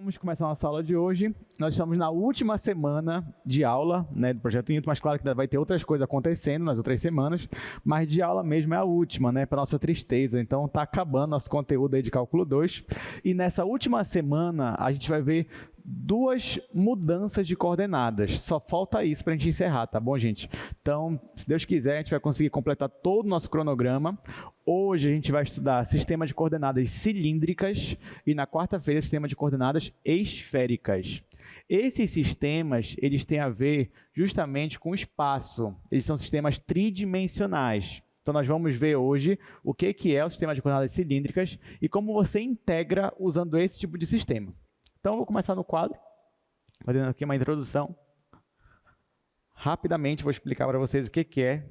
Vamos começar a nossa aula de hoje. Nós estamos na última semana de aula, né, do Projeto Newton, mas claro que ainda vai ter outras coisas acontecendo nas outras semanas, mas de aula mesmo é a última, né, para nossa tristeza. Então está acabando nosso conteúdo aí de Cálculo 2. E nessa última semana a gente vai ver duas mudanças de coordenadas. Só falta isso para a gente encerrar, tá bom, gente? Então, se Deus quiser, a gente vai conseguir completar todo o nosso cronograma. Hoje a gente vai estudar sistema de coordenadas cilíndricas e na quarta-feira sistema de coordenadas esféricas. Esses sistemas, eles têm a ver justamente com o espaço. Eles são sistemas tridimensionais. Então, nós vamos ver hoje o que é o sistema de coordenadas cilíndricas e como você integra usando esse tipo de sistema. Então, eu vou começar no quadro, fazendo aqui uma introdução. Rapidamente, vou explicar para vocês o que é.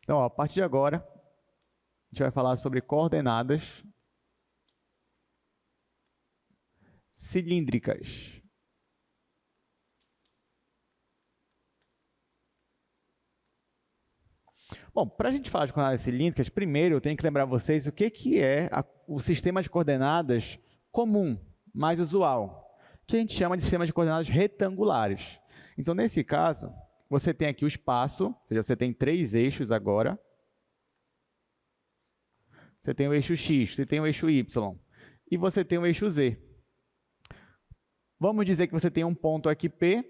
Então, ó, a partir de agora, a gente vai falar sobre coordenadas cilíndricas. Bom, para a gente falar de coordenadas cilíndricas, primeiro eu tenho que lembrar vocês o que é o sistema de coordenadas comum, mais usual, que a gente chama de sistema de coordenadas retangulares. Então, nesse caso, você tem aqui o espaço, ou seja, você tem três eixos agora. Você tem o eixo X, você tem o eixo Y e você tem o eixo Z. Vamos dizer que você tem um ponto aqui P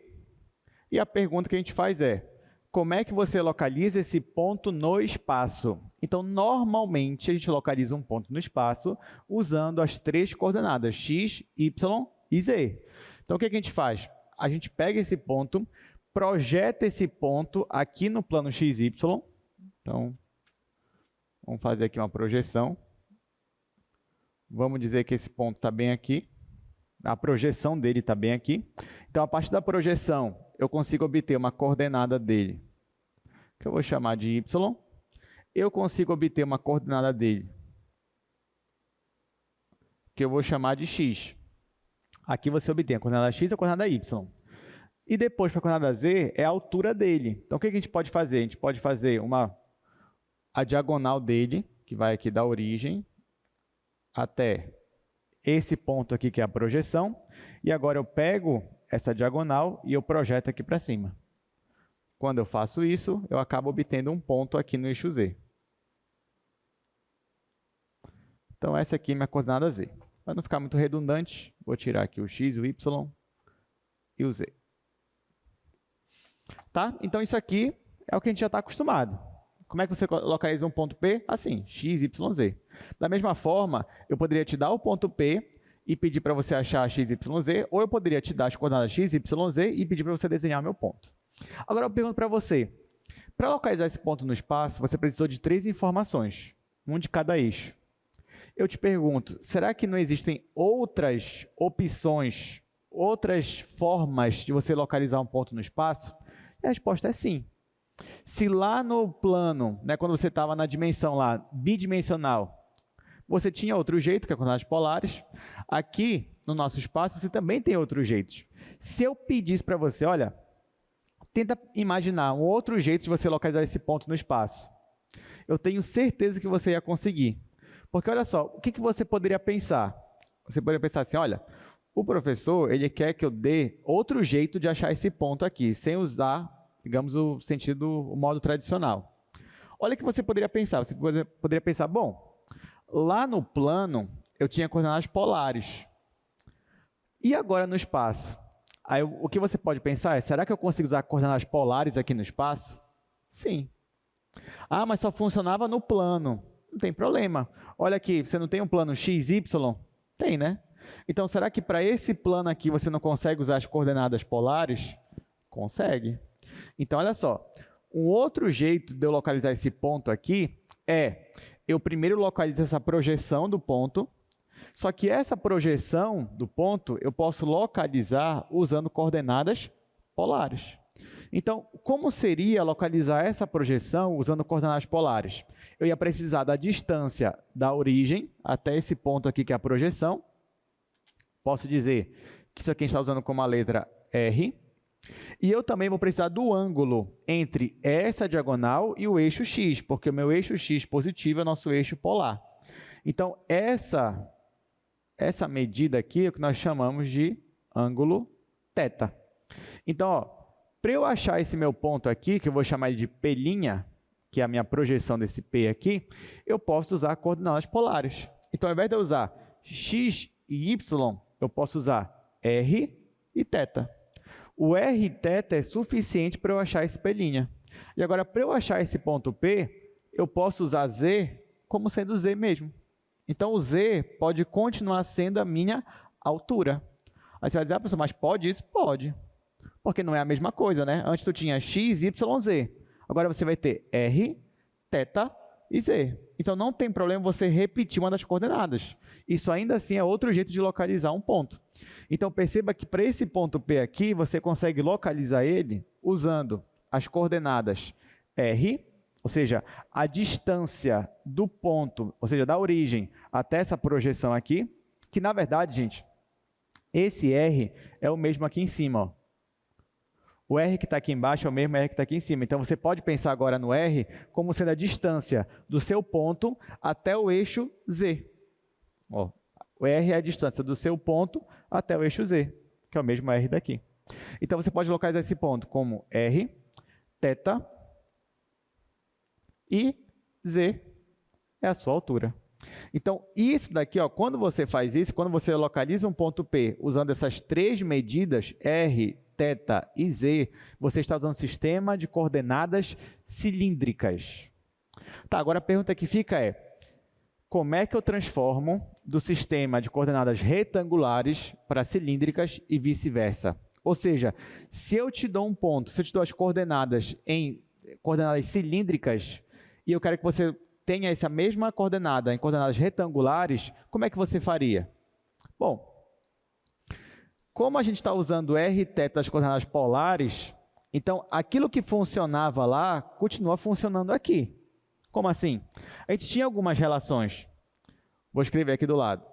e a pergunta que a gente faz é: como é que você localiza esse ponto no espaço? Então, normalmente, a gente localiza um ponto no espaço usando as três coordenadas x, y e z. Então, o que a gente faz? A gente pega esse ponto, projeta esse ponto aqui no plano xy. Então, vamos fazer aqui uma projeção. Vamos dizer que esse ponto está bem aqui. A projeção dele está bem aqui. Então, a partir da projeção, eu consigo obter uma coordenada dele, que eu vou chamar de y. Eu consigo obter uma coordenada dele, que eu vou chamar de x. Aqui você obtém a coordenada x e a coordenada y. E depois, para a coordenada z, é a altura dele. Então, o que a gente pode fazer? A gente pode fazer a diagonal dele, que vai aqui da origem até esse ponto aqui, que é a projeção. E agora eu pego essa diagonal e eu projeto aqui para cima. Quando eu faço isso, eu acabo obtendo um ponto aqui no eixo Z. Então, essa aqui é minha coordenada Z. Para não ficar muito redundante, vou tirar aqui o x, o y e o z. Tá? Então, isso aqui é o que a gente já está acostumado. Como é que você localiza um ponto P? Assim, x, y, z. Da mesma forma, eu poderia te dar o ponto P e pedir para você achar x, y, z, ou eu poderia te dar as coordenadas x, y, z e pedir para você desenhar meu ponto. Agora eu pergunto para você, para localizar esse ponto no espaço, você precisou de três informações, um de cada eixo. Eu te pergunto, será que não existem outras opções, outras formas de você localizar um ponto no espaço? E a resposta é sim. Se lá no plano, né, quando você estava na dimensão lá, bidimensional, você tinha outro jeito, que é coordenadas polares, aqui no nosso espaço você também tem outros jeitos. Se eu pedisse para você, olha, tenta imaginar um outro jeito de você localizar esse ponto no espaço. Eu tenho certeza que você ia conseguir. Porque olha só, o que você poderia pensar? Você poderia pensar assim, olha, o professor, ele quer que eu dê outro jeito de achar esse ponto aqui, sem usar, digamos, o modo tradicional. Olha o que você poderia pensar. Você poderia pensar, bom, lá no plano eu tinha coordenadas polares. E agora no espaço? Aí, o que você pode pensar é, será que eu consigo usar coordenadas polares aqui no espaço? Sim. Ah, mas só funcionava no plano. Não tem problema. Olha aqui, você não tem um plano x, y? Tem, né? Então, será que para esse plano aqui você não consegue usar as coordenadas polares? Consegue. Então, olha só. Um outro jeito de eu localizar esse ponto aqui é, eu primeiro localizo essa projeção do ponto, só que essa projeção do ponto eu posso localizar usando coordenadas polares. Então, como seria localizar essa projeção usando coordenadas polares? Eu ia precisar da distância da origem até esse ponto aqui, que é a projeção. Posso dizer que isso aqui a gente está usando como a letra R. E eu também vou precisar do ângulo entre essa diagonal e o eixo X, porque o meu eixo X positivo é o nosso eixo polar. Então, essa essa medida aqui é o que nós chamamos de ângulo θ. Então, para eu achar esse meu ponto aqui, que eu vou chamar de P', que é a minha projeção desse P aqui, eu posso usar coordenadas polares. Então, ao invés de eu usar x e y, eu posso usar r e θ. O r e θ é suficiente para eu achar esse P'. E agora, para eu achar esse ponto P, eu posso usar z como sendo z mesmo. Então, o z pode continuar sendo a minha altura. Aí você vai dizer, professor, mas pode isso? Pode. Porque não é a mesma coisa, né? Antes tu tinha x, y, z. Agora você vai ter r, θ e z. Então, não tem problema você repetir uma das coordenadas. Isso ainda assim é outro jeito de localizar um ponto. Então, perceba que para esse ponto P aqui, você consegue localizar ele usando as coordenadas r, ou seja, a distância do ponto, ou seja, da origem até essa projeção aqui, que na verdade, gente, esse r é o mesmo aqui em cima, ó. O r que está aqui embaixo é o mesmo r que está aqui em cima. Então, você pode pensar agora no r como sendo a distância do seu ponto até o eixo z. Ó, o r é a distância do seu ponto até o eixo z, que é o mesmo r daqui. Então, você pode localizar esse ponto como r, θ e z é a sua altura. Então, isso daqui, ó, quando você faz isso, quando você localiza um ponto P usando essas três medidas, r, θ e z, você está usando um sistema de coordenadas cilíndricas. Tá, agora a pergunta que fica é, como é que eu transformo do sistema de coordenadas retangulares para cilíndricas e vice-versa? Ou seja, se eu te dou um ponto, se eu te dou as coordenadas em coordenadas cilíndricas e eu quero que você tenha essa mesma coordenada em coordenadas retangulares, como é que você faria? Bom, como a gente está usando r e θ das coordenadas polares, então aquilo que funcionava lá continua funcionando aqui. Como assim? A gente tinha algumas relações. Vou escrever aqui do lado.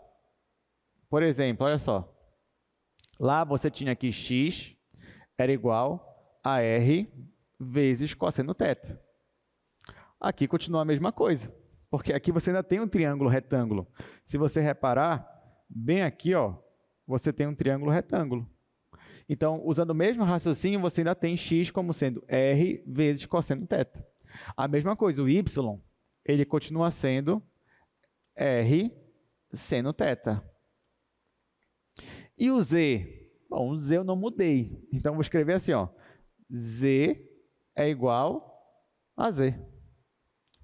Por exemplo, olha só. Lá você tinha que x era igual a r vezes cosseno θ. Aqui continua a mesma coisa, porque aqui você ainda tem um triângulo retângulo. Se você reparar, bem aqui, ó, você tem um triângulo retângulo. Então, usando o mesmo raciocínio, você ainda tem x como sendo r vezes cosseno θ. A mesma coisa, o y, ele continua sendo r seno θ. E o z? Bom, o z eu não mudei. Então, vou escrever assim, ó, z é igual a z.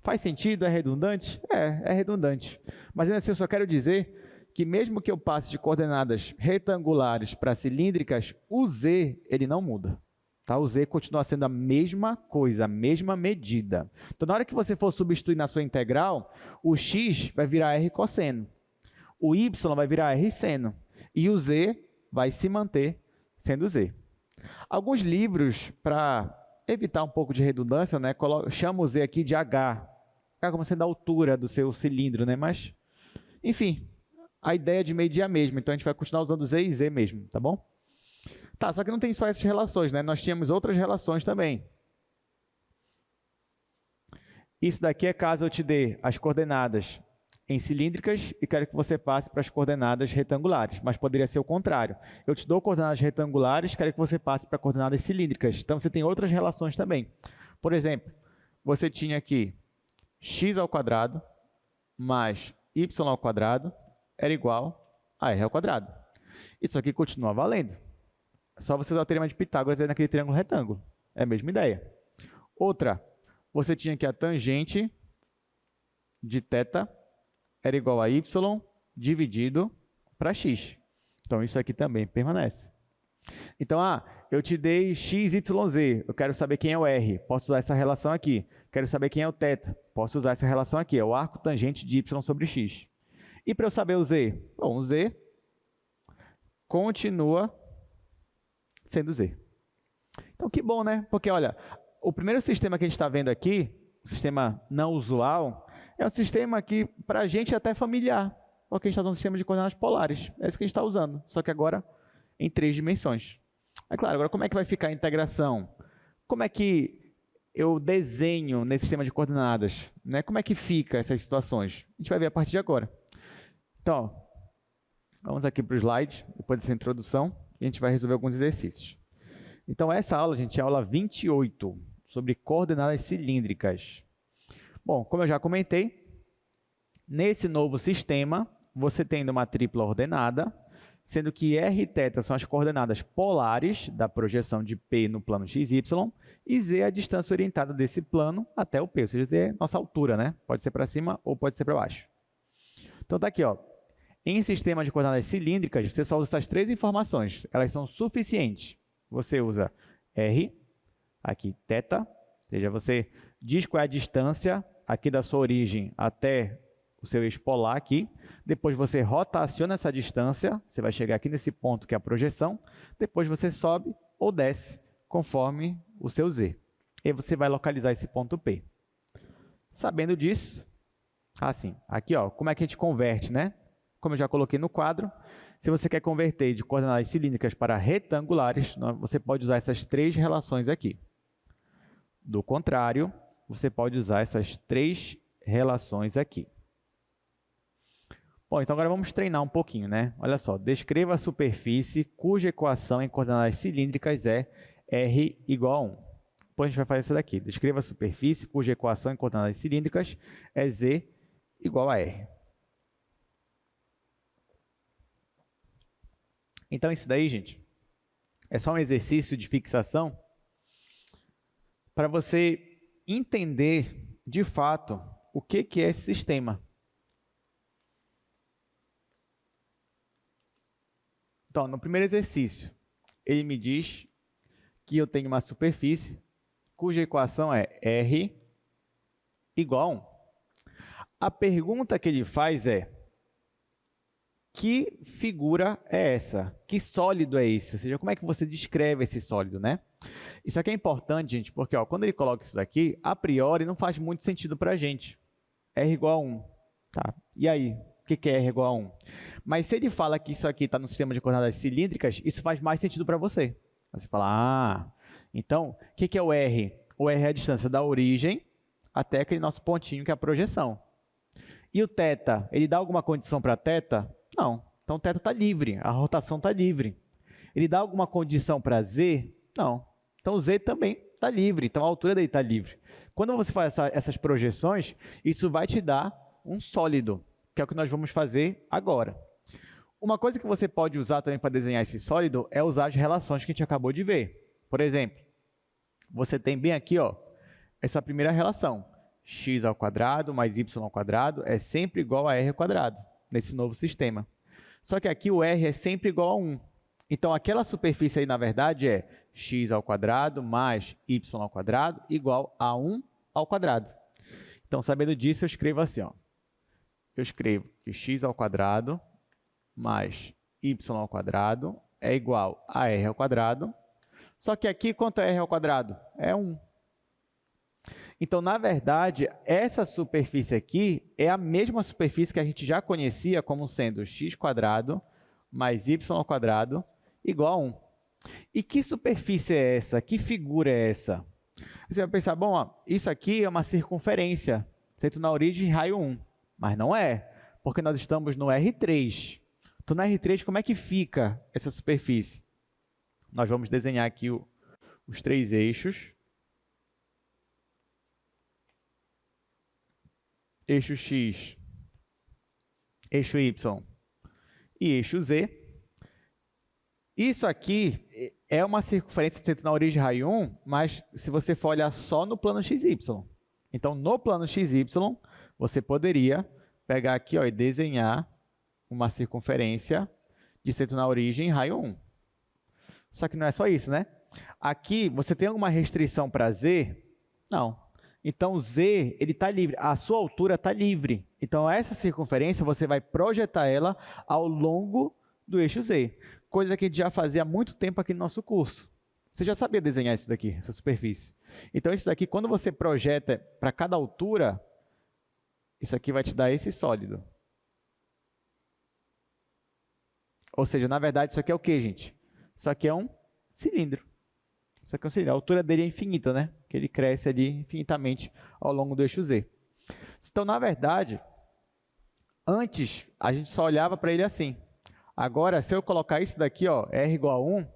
Faz sentido? É redundante? É redundante. Mas ainda assim, eu só quero dizer que mesmo que eu passe de coordenadas retangulares para cilíndricas, o z ele não muda. Tá? O z continua sendo a mesma coisa, a mesma medida. Então, na hora que você for substituir na sua integral, o x vai virar r cosseno, o y vai virar r seno, e o z vai se manter sendo z. Alguns livros, para evitar um pouco de redundância, né, chamam o z aqui de h, como sendo a altura do seu cilindro, né? Mas, enfim, a ideia de medir é a mesma, então a gente vai continuar usando z e z mesmo, tá bom? Tá, só que não tem só essas relações, né? Nós tínhamos outras relações também. Isso daqui é caso eu te dê as coordenadas em cilíndricas e quero que você passe para as coordenadas retangulares, mas poderia ser o contrário. Eu te dou coordenadas retangulares, quero que você passe para coordenadas cilíndricas. Então, você tem outras relações também. Por exemplo, você tinha aqui x ao quadrado mais y ao quadrado era igual a r ao quadrado. Isso aqui continua valendo. É só você usar o teorema de Pitágoras aí naquele triângulo retângulo. É a mesma ideia. Outra, você tinha que a tangente de θ era igual a y dividido para x. Então, isso aqui também permanece. Então, eu te dei x, y, z. Eu quero saber quem é o r. Posso usar essa relação aqui. Quero saber quem é o θ. Posso usar essa relação aqui. É o arco tangente de y sobre x. E para eu saber o z? Bom, o z continua sendo z. Então, que bom, né? Porque, olha, o primeiro sistema que a gente está vendo aqui, o sistema não usual, é um sistema que, para a gente, é até familiar, porque a gente está usando um sistema de coordenadas polares. É isso que a gente está usando, só que agora em 3 dimensões. É claro, agora como é que vai ficar a integração? Como é que eu desenho nesse sistema de coordenadas? Né? Como é que fica essas situações? A gente vai ver a partir de agora. Então, Vamos aqui para o slide, depois dessa introdução, e a gente vai resolver alguns exercícios. Então, essa aula, gente, é a aula 28, sobre coordenadas cilíndricas. Bom, como eu já comentei, nesse novo sistema, você tem uma tripla ordenada, sendo que R e θ são as coordenadas polares da projeção de P no plano XY, e Z é a distância orientada desse plano até o P, ou seja, Z é nossa altura, né? Pode ser para cima ou pode ser para baixo. Então, está aqui, ó. Em sistema de coordenadas cilíndricas, você só usa essas três informações. Elas são suficientes. Você usa R, aqui θ, ou seja, você diz qual é a distância aqui da sua origem até o seu eixo polar aqui. Depois você rotaciona essa distância, você vai chegar aqui nesse ponto que é a projeção. Depois você sobe ou desce conforme o seu Z. E aí você vai localizar esse ponto P. Sabendo disso, assim, aqui, ó, como é que a gente converte, né? Como eu já coloquei no quadro, se você quer converter de coordenadas cilíndricas para retangulares, você pode usar essas três relações aqui. Do contrário, você pode usar essas três relações aqui. Bom, então agora vamos treinar um pouquinho, né? Olha só, descreva a superfície cuja equação em coordenadas cilíndricas é R igual a 1. Depois a gente vai fazer essa daqui. Descreva a superfície cuja equação em coordenadas cilíndricas é Z igual a R. Então, isso daí, gente, é só um exercício de fixação para você entender, de fato, o que é esse sistema. Então, no primeiro exercício, ele me diz que eu tenho uma superfície cuja equação é R igual a 1. A pergunta que ele faz é: que figura é essa? Que sólido é esse? Ou seja, como é que você descreve esse sólido, né? Isso aqui é importante, gente, porque ó, quando ele coloca isso daqui, a priori não faz muito sentido para a gente. R igual a 1. Tá? E aí? O que é R igual a 1? Mas se ele fala que isso aqui está no sistema de coordenadas cilíndricas, isso faz mais sentido para você. Você fala, então, o que é o R? O R é a distância da origem até aquele nosso pontinho que é a projeção. E o θ, ele dá alguma condição para θ? Não. Então, θ está livre, a rotação está livre. Ele dá alguma condição para Z? Não. Então, Z também está livre, então a altura dele está livre. Quando você faz essas projeções, isso vai te dar um sólido, que é o que nós vamos fazer agora. Uma coisa que você pode usar também para desenhar esse sólido é usar as relações que a gente acabou de ver. Por exemplo, você tem bem aqui, ó, essa primeira relação. X ao quadrado mais y ao quadrado é sempre igual a r ao quadrado, nesse novo sistema. Só que aqui o r é sempre igual a 1. Então, aquela superfície aí, na verdade, é x ao quadrado mais y ao quadrado igual a 1 ao quadrado. Então, sabendo disso, eu escrevo assim, ó. Eu escrevo que x ao quadrado mais y ao quadrado é igual a r ao quadrado. Só que aqui, quanto é r ao quadrado? É 1. Então, na verdade, essa superfície aqui é a mesma superfície que a gente já conhecia como sendo x² mais y² igual a 1. E que superfície é essa? Que figura é essa? Você vai pensar, bom, ó, isso aqui é uma circunferência, centro na origem, raio 1. Mas não é, porque nós estamos no R3. Então, no R3, como é que fica essa superfície? Nós vamos desenhar aqui os três eixos. Eixo X, eixo Y e eixo Z. Isso aqui é uma circunferência centro na origem raio 1, mas se você for olhar só no plano XY. Então, no plano XY, você poderia pegar aqui, ó, e desenhar uma circunferência de centro na origem raio 1. Só que não é só isso, né? Aqui, você tem alguma restrição para Z? Não. Então, Z ele está livre, a sua altura está livre. Então, essa circunferência, você vai projetar ela ao longo do eixo Z, coisa que a gente já fazia há muito tempo aqui no nosso curso. Você já sabia desenhar isso daqui, essa superfície. Então, isso daqui, quando você projeta para cada altura, isso aqui vai te dar esse sólido. Ou seja, na verdade, isso aqui é o quê, gente? Isso aqui é um cilindro. Isso aqui é um cilindro. A altura dele é infinita, né? Que ele cresce ali infinitamente ao longo do eixo Z. Então, na verdade, antes, a gente só olhava para ele assim. Agora, se eu colocar isso daqui, ó, R igual a 1,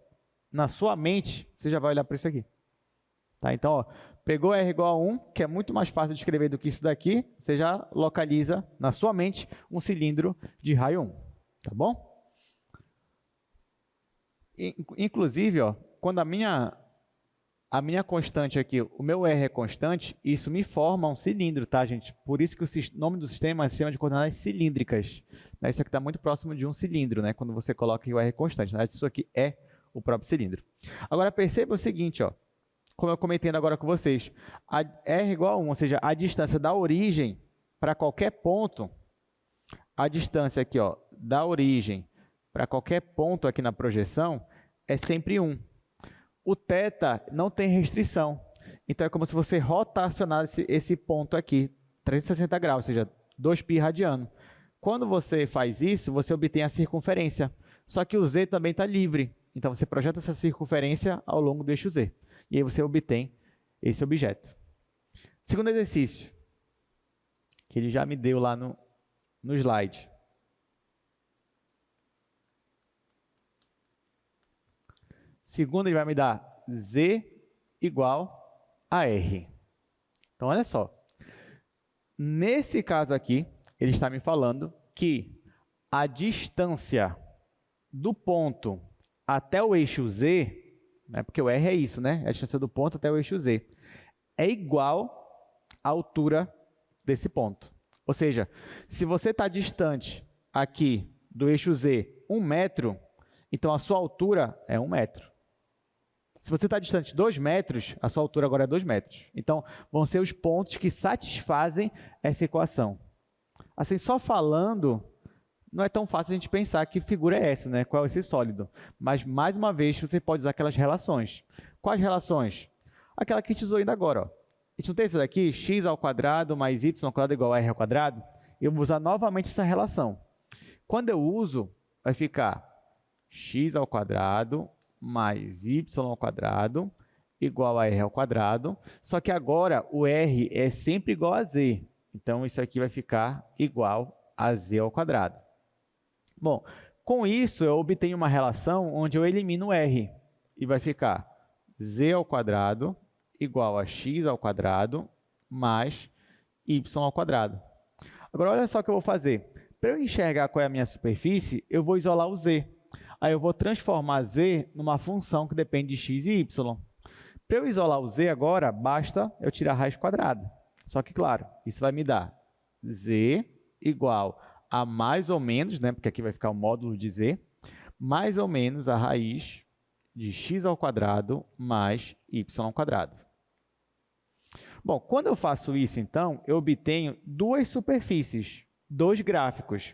na sua mente, você já vai olhar para isso aqui. Tá? Então, ó, pegou R igual a 1, que é muito mais fácil de escrever do que isso daqui, você já localiza na sua mente um cilindro de raio 1. Tá bom? Inclusive, ó, quando a minha constante aqui, o meu R é constante, isso me forma um cilindro, tá, gente? Por isso que o nome do sistema é sistema de coordenadas cilíndricas. Né? Isso aqui está muito próximo de um cilindro, né? Quando você coloca o R constante. Né? Isso aqui é o próprio cilindro. Agora, perceba o seguinte, ó, como eu comentei agora com vocês. A R igual a 1, ou seja, a distância da origem para qualquer ponto, a distância aqui, ó, da origem para qualquer ponto aqui na projeção é sempre 1. O θ não tem restrição. Então, é como se você rotacionasse esse ponto aqui, 360 graus, ou seja, 2π radiano. Quando você faz isso, você obtém a circunferência. Só que o z também está livre. Então, você projeta essa circunferência ao longo do eixo z. E aí você obtém esse objeto. Segundo exercício, que ele já me deu lá no slide. Segundo, ele vai me dar z igual a r. Então, olha só. Nesse caso aqui, ele está me falando que a distância do ponto até o eixo z, né, porque o r é isso, né? A distância do ponto até o eixo z, é igual à altura desse ponto. Ou seja, se você está distante aqui do eixo z 1 metro, então a sua altura é 1 metro. Se você está distante 2 metros, a sua altura agora é 2 metros. Então, vão ser os pontos que satisfazem essa equação. Assim, só falando, não é tão fácil a gente pensar que figura é essa, né? Qual é esse sólido. Mas, mais uma vez, você pode usar aquelas relações. Quais relações? Aquela que a gente usou ainda agora. Ó. A gente não tem essa daqui? X ao quadrado mais y ao quadrado igual a r ao quadrado? Eu vou usar novamente essa relação. Quando eu uso, vai ficar x ao quadrado mais y ao quadrado igual a r ao quadrado, só que agora o r é sempre igual a z, então isso aqui vai ficar igual a z ao quadrado. Bom, com isso eu obtenho uma relação onde eu elimino o r, e vai ficar z ao quadrado igual a x ao quadrado mais y ao quadrado. Agora olha só o que eu vou fazer. Para eu enxergar qual é a minha superfície, eu vou isolar o z. Aí eu vou transformar z numa função que depende de x e y. Para eu isolar o z agora, basta eu tirar a raiz quadrada. Só que, claro, isso vai me dar z igual a mais ou menos, né, porque aqui vai ficar o módulo de z, mais ou menos a raiz de x ao quadrado mais y ao quadrado. Bom, quando eu faço isso, então, eu obtenho duas superfícies, dois gráficos.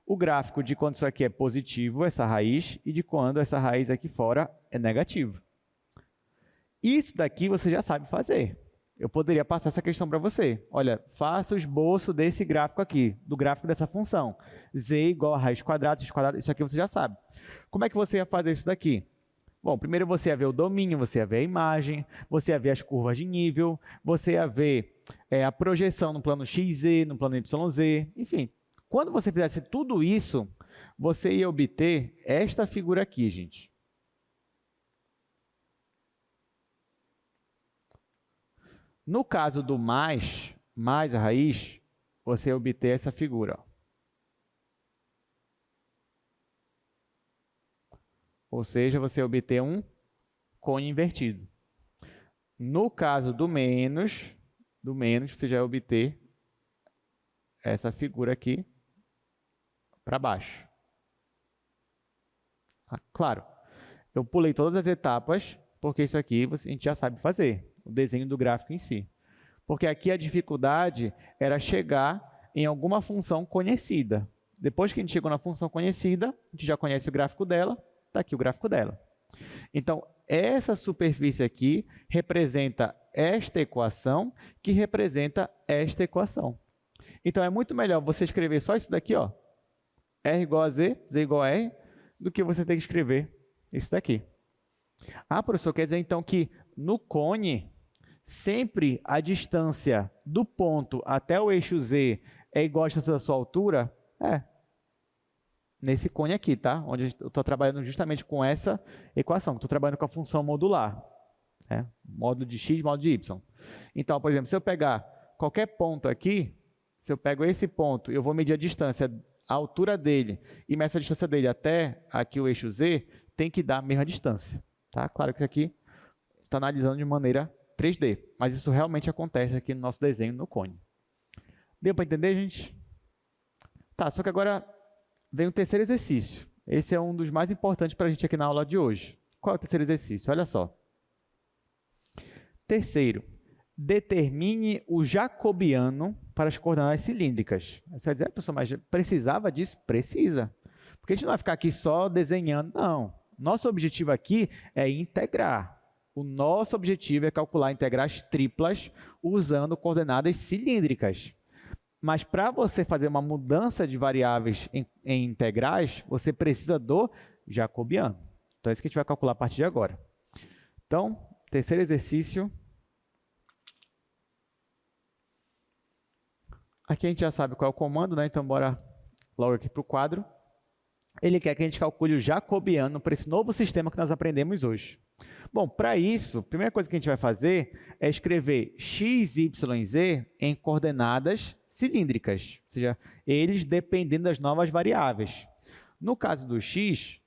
O gráfico de quando isso aqui é positivo, essa raiz, e de quando essa raiz aqui fora é negativo. Isso daqui você já sabe fazer. Eu poderia passar essa questão para você. Olha, faça o esboço desse gráfico aqui, do gráfico dessa função. Z igual a raiz quadrada, x quadrado, isso aqui você já sabe. Como é que você ia fazer isso daqui? Bom, primeiro você ia ver o domínio, você ia ver a imagem, você ia ver as curvas de nível, você ia ver a projeção no plano XZ, no plano YZ, enfim. Quando você fizesse tudo isso, você ia obter esta figura aqui, gente. No caso do mais a raiz, você ia obter essa figura. Ou seja, você ia obter um cone invertido. No caso do menos, você já ia obter essa figura aqui, para baixo. Claro, eu pulei todas as etapas, porque isso aqui a gente já sabe fazer, o desenho do gráfico em si. Porque aqui a dificuldade era chegar em alguma função conhecida. Depois que a gente chegou na função conhecida, a gente já conhece o gráfico dela, está aqui o gráfico dela. Então, essa superfície aqui representa esta equação, que representa esta equação. Então, é muito melhor você escrever só isso daqui, ó, R igual a Z, Z igual a R, do que você ter que escrever isso daqui. Ah, professor, quer dizer então que no cone, sempre a distância do ponto até o eixo Z é igual à distância da sua altura? É. nesse cone aqui, tá? Onde eu estou trabalhando justamente com essa equação. Estou trabalhando com a função modular, né? Módulo de x, módulo de y. Então, por exemplo, se eu pegar qualquer ponto aqui, se eu pego esse ponto e eu vou medir a distância, a altura dele, e meço a distância dele até aqui o eixo z, tem que dar a mesma distância, tá? Claro que isso aqui está analisando de maneira 3D, mas isso realmente acontece aqui no nosso desenho no cone. Deu para entender, gente? Tá, só que agora vem o terceiro exercício. Esse é um dos mais importantes para a gente aqui na aula de hoje. Qual é o terceiro exercício? Olha só. Terceiro, determine o jacobiano para as coordenadas cilíndricas. Você vai dizer, professor, mas precisava disso? Precisa. Porque a gente não vai ficar aqui só desenhando, não. Nosso objetivo aqui é integrar. O nosso objetivo é calcular integrais triplas usando coordenadas cilíndricas. Mas para você fazer uma mudança de variáveis em integrais, você precisa do jacobiano. Então, é isso que a gente vai calcular a partir de agora. Então, terceiro exercício. Aqui a gente já sabe qual é o comando, né? Então, bora logo aqui para o quadro. Ele quer que a gente calcule o jacobiano para esse novo sistema que nós aprendemos hoje. Bom, para isso, a primeira coisa que a gente vai fazer é escrever x, y e z em coordenadas cilíndricas, ou seja, eles dependendo das novas variáveis. No caso do x,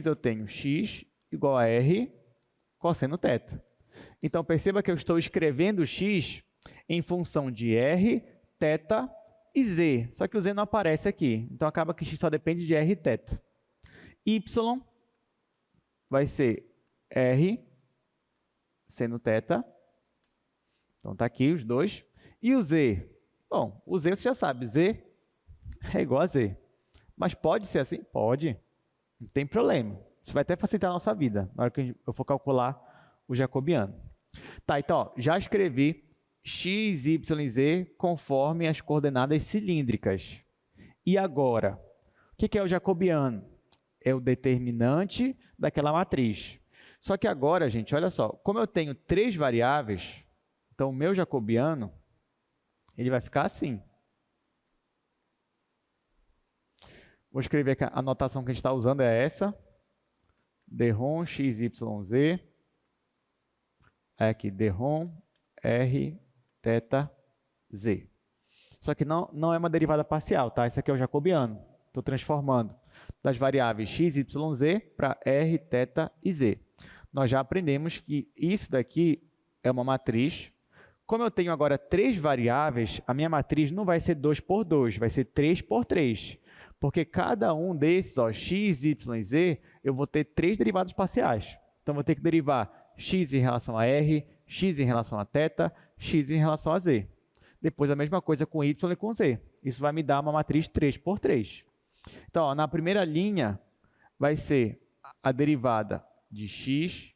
eu tenho x igual a r cosseno θ. Então, perceba que eu estou escrevendo x em função de r, θ e z, só que o z não aparece aqui, então acaba que x só depende de r e θ. Y vai ser r seno θ. Então, está aqui os dois. E o z? Bom, o z você já sabe, z é igual a z. Mas pode ser assim? Pode. Não tem problema. Isso vai até facilitar a nossa vida, na hora que eu for calcular o jacobiano. Tá, então, ó, já escrevi x, y e z conforme as coordenadas cilíndricas. E agora? O que é o jacobiano? É o determinante daquela matriz. Só que agora, gente, olha só, como eu tenho 3 variáveis, então o meu jacobiano, ele vai ficar assim. Vou escrever aqui, a notação que a gente está usando é essa. Drom x, y, z. Aqui, drom r, θ, z. Só que não é uma derivada parcial, tá? Isso aqui é o jacobiano. Estou transformando das variáveis x, y, z para r, θ e z. Nós já aprendemos que isso daqui é uma matriz. Como eu tenho agora 3 variáveis, a minha matriz não vai ser 2 por 2, vai ser 3 por 3. Porque cada um desses, ó, x, y e z, eu vou ter 3 derivadas parciais. Então, vou ter que derivar x em relação a r, x em relação a θ, x em relação a z. Depois, a mesma coisa com y e com z. Isso vai me dar uma matriz 3 por 3. Então, ó, na primeira linha, vai ser a derivada de x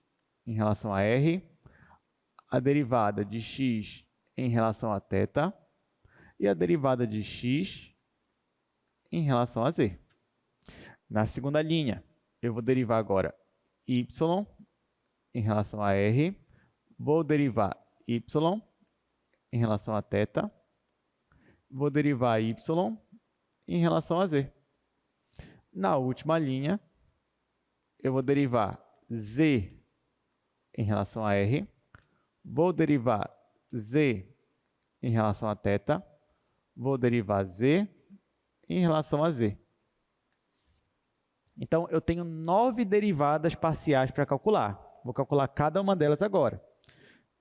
em relação a r, a derivada de x em relação a θ e a derivada de x em relação a z. Na segunda linha, eu vou derivar agora y em relação a r, vou derivar y em relação a θ, vou derivar y em relação a z. Na última linha, eu vou derivar z em relação a r, vou derivar z em relação a θ, vou derivar z em relação a z. Então, eu tenho 9 derivadas parciais para calcular. Vou calcular cada uma delas agora.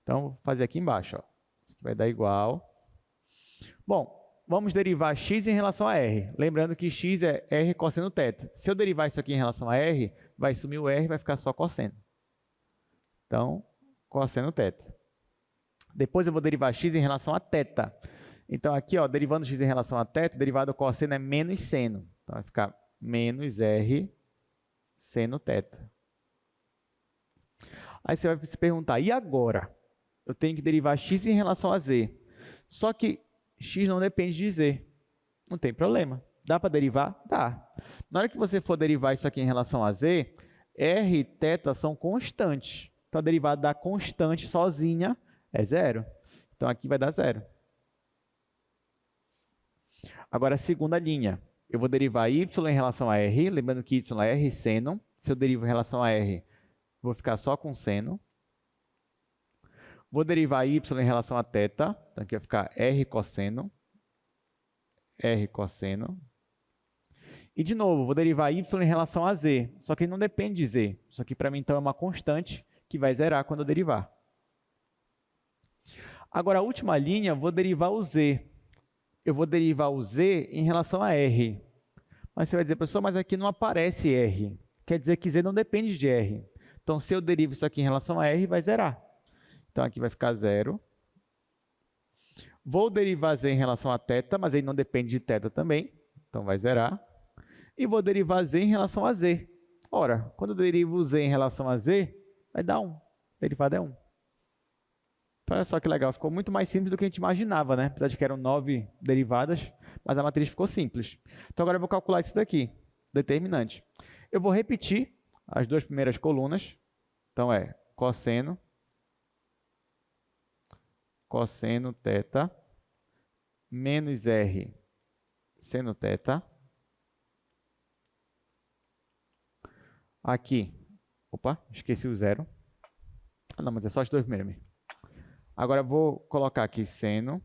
Então, vou fazer aqui embaixo. Ó. Isso aqui vai dar igual. Bom, vamos derivar x em relação a r. Lembrando que x é r cosseno θ. Se eu derivar isso aqui em relação a r, vai sumir o r e vai ficar só cosseno. Então, cosseno θ. Depois eu vou derivar x em relação a θ. Então, aqui, ó, derivando x em relação a θ, derivado do cosseno é menos seno. Então, vai ficar menos r seno θ. Aí você vai se perguntar, e agora? Eu tenho que derivar x em relação a z. Só que x não depende de z. Não tem problema. Dá para derivar? Dá. Na hora que você for derivar isso aqui em relação a z, r e θ são constantes. Então, a derivada da constante sozinha é zero. Então, aqui vai dar zero. Agora, a segunda linha. Eu vou derivar y em relação a r, lembrando que y é r seno. Se eu derivo em relação a r, vou ficar só com seno. Vou derivar y em relação a θ, então aqui vai ficar r cosseno. R cosseno. E, de novo, vou derivar y em relação a z, só que ele não depende de z. Isso aqui, para mim, então, é uma constante que vai zerar quando eu derivar. Agora, a última linha, eu vou derivar o z. Eu vou derivar o z em relação a r. Mas você vai dizer, professor, mas aqui não aparece r. Quer dizer que z não depende de r. Então, se eu derivo isso aqui em relação a r, vai zerar. Então, aqui vai ficar 0. Vou derivar z em relação a θ, mas ele não depende de θ também. Então, vai zerar. E vou derivar z em relação a z. Ora, quando eu derivo z em relação a z, vai dar 1. Derivada é 1. Então, olha só que legal. Ficou muito mais simples do que a gente imaginava, né? Apesar de que eram 9 derivadas, mas a matriz ficou simples. Então, agora eu vou calcular isso daqui, determinante. Eu vou repetir as duas primeiras colunas. Então, é cosseno θ menos r seno θ. Aqui, opa, esqueci o 0. Ah, não, mas é só os dois primeiros. Agora, eu vou colocar aqui seno,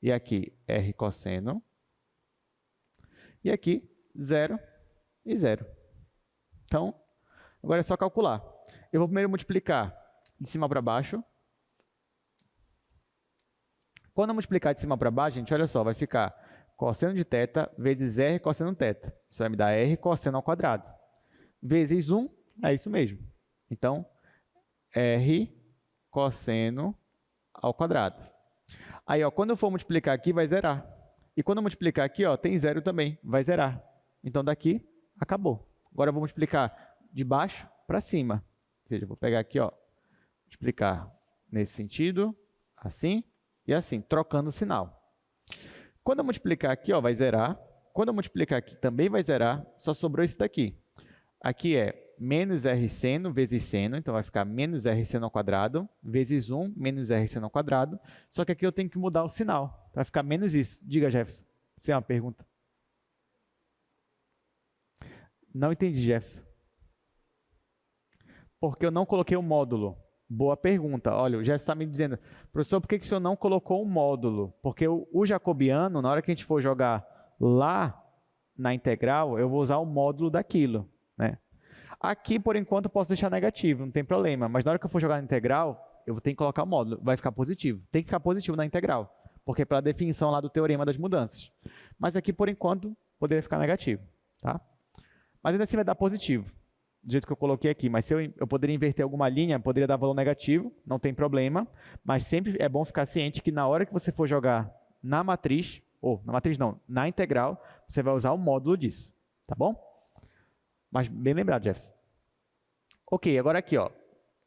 e aqui r cosseno, e aqui 0 e 0. Então, agora é só calcular. Eu vou primeiro multiplicar de cima para baixo. Quando eu multiplicar de cima para baixo, gente, olha só, vai ficar cosseno de θ vezes r cosseno θ. Isso vai me dar r cosseno ao quadrado. Vezes 1, é isso mesmo. Então, r cosseno ao quadrado. Aí, ó, quando eu for multiplicar aqui, vai zerar. E quando eu multiplicar aqui, ó, tem 0 também, vai zerar. Então, daqui, acabou. Agora, eu vou multiplicar de baixo para cima. Ou seja, eu vou pegar aqui, ó, multiplicar nesse sentido, assim e assim, trocando o sinal. Quando eu multiplicar aqui, ó, vai zerar. Quando eu multiplicar aqui, também vai zerar. Só sobrou esse daqui. Aqui é menos r seno vezes seno. Então, vai ficar menos r seno ao quadrado vezes 1 menos r seno ao quadrado. Só que aqui eu tenho que mudar o sinal. Vai ficar menos isso. Diga, Jefferson. Você tem uma pergunta? Não entendi, Jefferson. Porque eu não coloquei o módulo. Boa pergunta. Olha, o Jefferson está me dizendo, professor, por que o senhor não colocou um módulo? Porque o jacobiano, na hora que a gente for jogar lá na integral, eu vou usar o módulo daquilo, né? Aqui, por enquanto, eu posso deixar negativo, não tem problema. Mas na hora que eu for jogar na integral, eu vou ter que colocar o módulo. Vai ficar positivo. Tem que ficar positivo na integral, porque é pela definição lá do teorema das mudanças. Mas aqui, por enquanto, poderia ficar negativo, tá? Mas ainda assim vai dar positivo, do jeito que eu coloquei aqui. Mas se eu poderia inverter alguma linha, poderia dar valor negativo, não tem problema. Mas sempre é bom ficar ciente que na hora que você for jogar na matriz, ou na matriz não, na integral, você vai usar o módulo disso, tá bom? Mas bem lembrado, Jefferson. Ok, agora aqui, ó.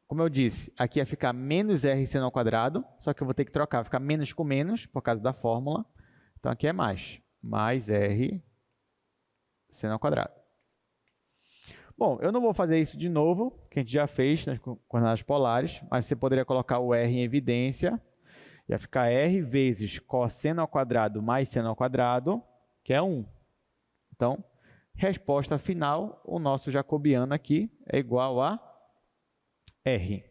Como eu disse, aqui ia ficar menos r seno ao quadrado, só que eu vou ter que trocar, vai ficar menos com menos, por causa da fórmula. Então, aqui é mais r seno ao quadrado. Bom, eu não vou fazer isso de novo, que a gente já fez nas coordenadas polares, mas você poderia colocar o r em evidência. Ia ficar r vezes cosseno ao quadrado mais seno ao quadrado, que é 1. Então, resposta final, o nosso jacobiano aqui é igual a r.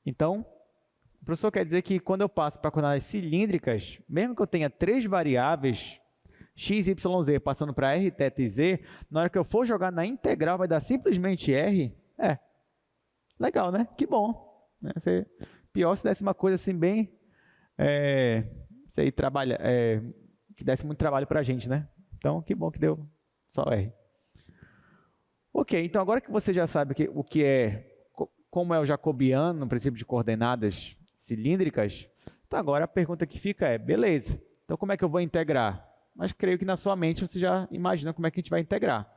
Então, o professor quer dizer que quando eu passo para coordenadas cilíndricas, mesmo que eu tenha 3 variáveis, x, y, z, passando para r, θ e z, na hora que eu for jogar na integral, vai dar simplesmente r? É. Legal, né? Que bom. Pior se desse uma coisa assim bem... sei, que desse muito trabalho para a gente, né? Então, que bom que deu só r. Ok, então agora que você já sabe como é o jacobiano no princípio de coordenadas cilíndricas, então agora a pergunta que fica é, beleza, então como é que eu vou integrar? Mas creio que na sua mente você já imagina como é que a gente vai integrar.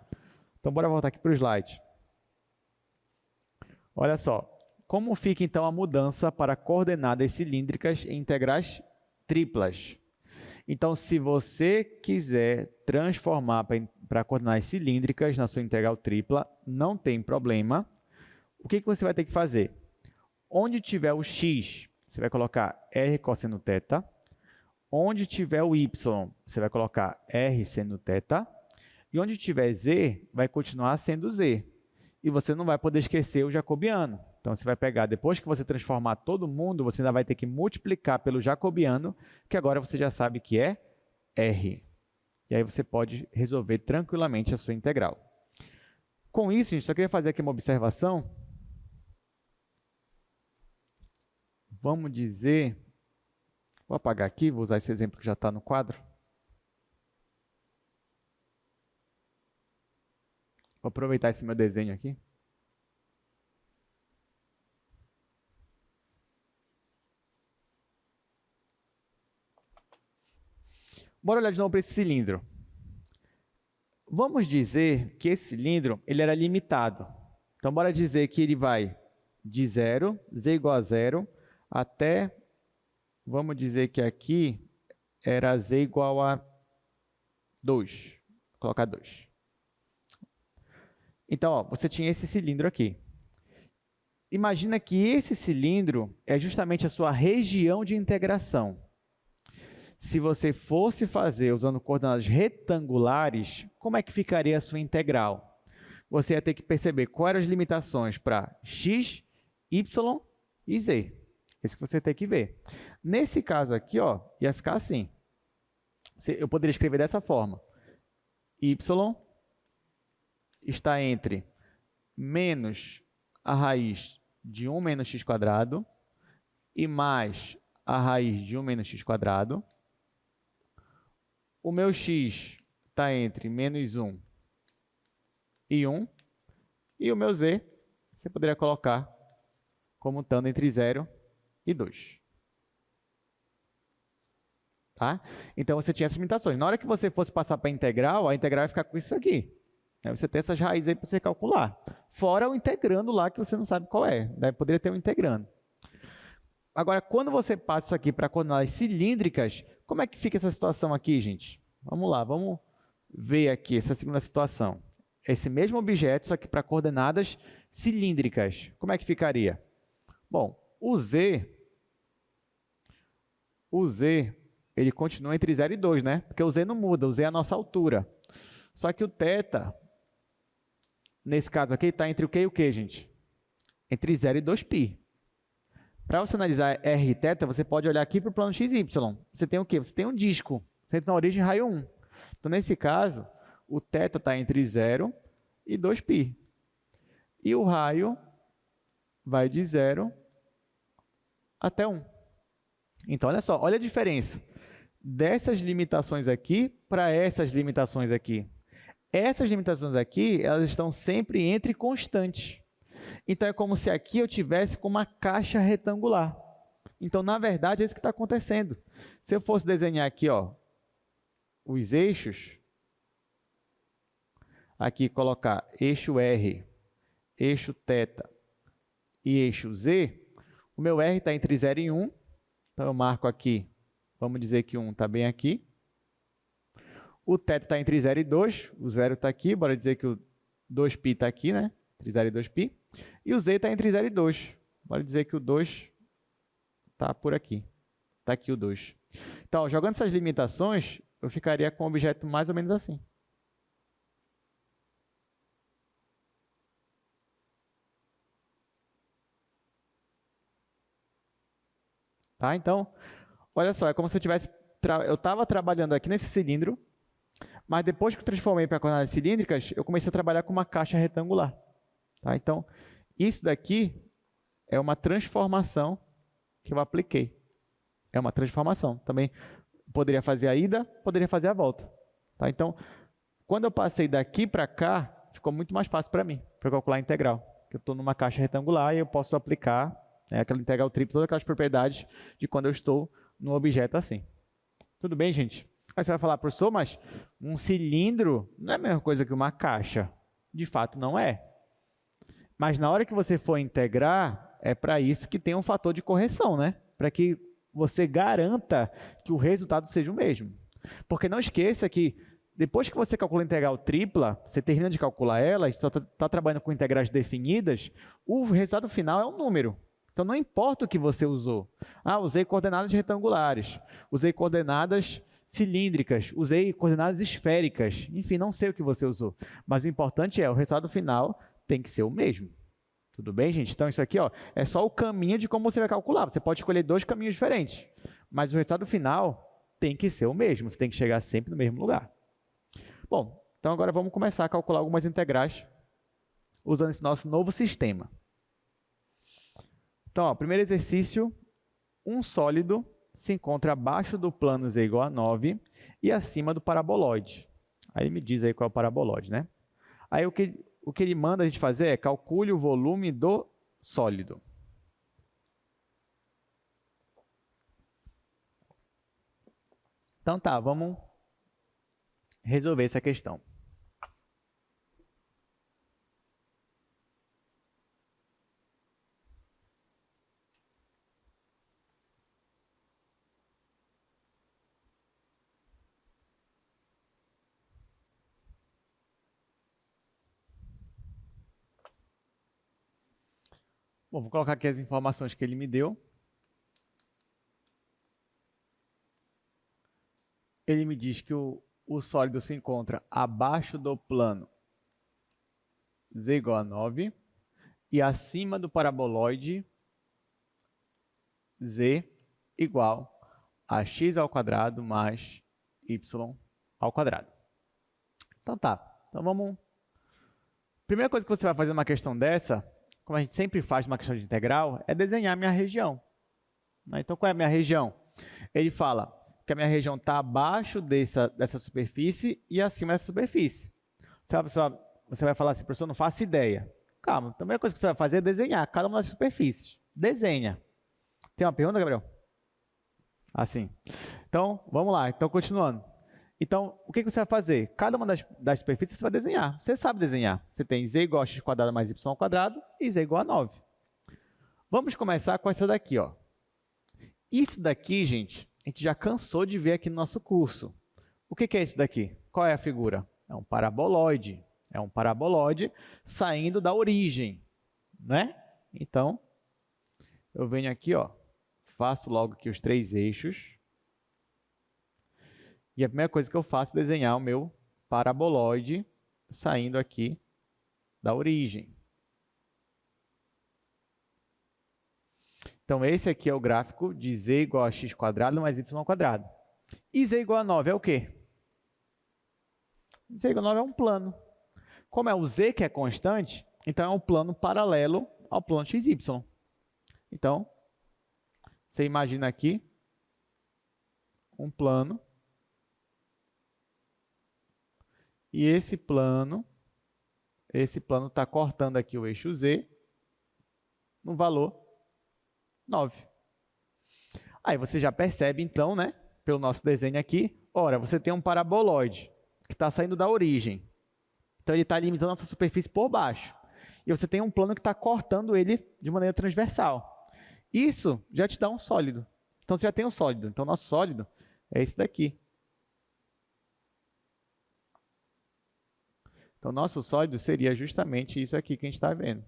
Então, bora voltar aqui para o slide. Olha só, como fica então a mudança para coordenadas cilíndricas em integrais triplas? Então, se você quiser transformar para coordenadas cilíndricas na sua integral tripla, não tem problema. O que você vai ter que fazer? Onde tiver o x, você vai colocar R cosseno θ. Onde tiver o y, você vai colocar R seno θ. E onde tiver z, vai continuar sendo z. E você não vai poder esquecer o jacobiano. Então, você vai pegar, depois que você transformar todo mundo, você ainda vai ter que multiplicar pelo jacobiano, que agora você já sabe que é R. E aí você pode resolver tranquilamente a sua integral. Com isso, a gente só queria fazer aqui uma observação. Vamos dizer... Vou apagar aqui, vou usar esse exemplo que já está no quadro. Vou aproveitar esse meu desenho aqui. Bora olhar de novo para esse cilindro. Vamos dizer que esse cilindro ele era limitado. Então, bora dizer que ele vai de 0, z igual a 0, até, vamos dizer que aqui era z igual a 2. Vou colocar 2. Então, ó, você tinha esse cilindro aqui. Imagina que esse cilindro é justamente a sua região de integração. Se você fosse fazer usando coordenadas retangulares, como é que ficaria a sua integral? Você ia ter que perceber quais eram as limitações para x, y e z. Esse que você tem que ver. Nesse caso aqui, ó, ia ficar assim. Eu poderia escrever dessa forma. Y está entre menos a raiz de 1 menos x² e mais a raiz de 1 menos x². O meu x está entre menos 1 e 1. E o meu z, você poderia colocar como estando entre 0 e 2. Tá? Então, você tinha essas limitações. Na hora que você fosse passar para a integral vai ficar com isso aqui. Você tem essas raízes aí para você calcular. Fora o integrando lá, que você não sabe qual é. Daí poderia ter um integrando. Agora, quando você passa isso aqui para coordenadas cilíndricas, como é que fica essa situação aqui, gente? Vamos lá, vamos ver aqui essa segunda situação. Esse mesmo objeto, só que para coordenadas cilíndricas. Como é que ficaria? Bom, o z, ele continua entre 0 e 2, né? Porque o z não muda, o z é a nossa altura. Só que o θ, nesse caso aqui, está entre o que e o que, gente? Entre 0 e 2π. Para você analisar r e θ, você pode olhar aqui para o plano x e y. Você tem o quê? Você tem um disco. Você tem na origem raio 1. Então, nesse caso, o θ está entre 0 e 2π. E o raio vai de 0 até 1. Então, olha só, olha a diferença dessas limitações aqui para essas limitações aqui. Essas limitações aqui, elas estão sempre entre constantes. Então, é como se aqui eu tivesse com uma caixa retangular. Então, na verdade, é isso que está acontecendo. Se eu fosse desenhar aqui, ó, os eixos, aqui colocar eixo R, eixo θ e eixo Z, o meu R está entre 0 e 1. Então, eu marco aqui, vamos dizer que 1 está bem aqui. O θ está entre 0 e 2, o 0 está aqui, bora dizer que o 2π está aqui, né? Entre 0 e 2π. E o z está entre 0 e 2. Bora dizer que o 2 está por aqui. Está aqui o 2. Então, ó, jogando essas limitações, eu ficaria com um objeto mais ou menos assim. Tá? Então, olha só, é como se eu estava trabalhando aqui nesse cilindro, mas depois que eu transformei para coordenadas cilíndricas, eu comecei a trabalhar com uma caixa retangular. Tá? Então, isso daqui é uma transformação que eu apliquei. É uma transformação. Também poderia fazer a ida, poderia fazer a volta. Tá? Então, quando eu passei daqui para cá, ficou muito mais fácil para mim, para calcular a integral. Porque eu estou numa caixa retangular e eu posso aplicar aquela integral tripla, todas aquelas propriedades de quando eu estou num objeto assim. Tudo bem, gente? Aí você vai falar, professor, mas um cilindro não é a mesma coisa que uma caixa. De fato, não é. Mas na hora que você for integrar, é para isso que tem um fator de correção, né? Para que você garanta que o resultado seja o mesmo. Porque não esqueça que depois que você calcula a integral tripla, você termina de calcular ela, só está trabalhando com integrais definidas, o resultado final é um número. Então, não importa o que você usou. Ah, usei coordenadas retangulares, usei coordenadas cilíndricas, usei coordenadas esféricas, enfim, não sei o que você usou. Mas o importante é, o resultado final tem que ser o mesmo. Tudo bem, gente? Então, isso aqui ó, é só o caminho de como você vai calcular. Você pode escolher dois caminhos diferentes, mas o resultado final tem que ser o mesmo. Você tem que chegar sempre no mesmo lugar. Bom, então agora vamos começar a calcular algumas integrais usando esse nosso novo sistema. Então, ó, primeiro exercício, um sólido se encontra abaixo do plano z igual a 9 e acima do paraboloide. Aí me diz aí qual é o paraboloide, né? Aí o que ele manda a gente fazer é calcule o volume do sólido. Então tá, vamos resolver essa questão. Bom, vou colocar aqui as informações que ele me deu. Ele me diz que o sólido se encontra abaixo do plano z igual a 9 e acima do paraboloide z igual a x ao quadrado mais y ao quadrado. Então tá, então vamos... Primeira coisa que você vai fazer numa questão dessa, como a gente sempre faz numa questão de integral, é desenhar a minha região. Então qual é a minha região? Ele fala que a minha região está abaixo dessa superfície e acima dessa superfície. Você vai falar assim, professor, não faço ideia. Calma, a primeira coisa que você vai fazer é desenhar cada uma das superfícies. Desenha. Tem uma pergunta, Gabriel? Assim. Então, vamos lá. Então, continuando. Então, o que você vai fazer? Cada uma das superfícies você vai desenhar. Você sabe desenhar. Você tem z igual a x quadrado mais y ao quadrado e z igual a 9. Vamos começar com essa daqui, ó. Isso daqui, gente, a gente já cansou de ver aqui no nosso curso. O que é isso daqui? Qual é a figura? É um paraboloide. É um paraboloide saindo da origem, né? Então, eu venho aqui, ó, faço logo aqui os três eixos. E a primeira coisa que eu faço é desenhar o meu paraboloide saindo aqui da origem. Então, esse aqui é o gráfico de z igual a x quadrado mais y ao quadrado. E z igual a 9 é o quê? Z igual a 9 é um plano. Como é o z que é constante, então é um plano paralelo ao plano xy. Então, você imagina aqui um plano. E esse plano está cortando aqui o eixo z no valor 9. Aí você já percebe, então, né, pelo nosso desenho aqui, ora, você tem um paraboloide que está saindo da origem. Então, ele está limitando a nossa superfície por baixo. E você tem um plano que está cortando ele de maneira transversal. Isso já te dá um sólido. Então, você já tem um sólido. Então, nosso sólido é esse daqui. Então, nosso sólido seria justamente isso aqui que a gente está vendo.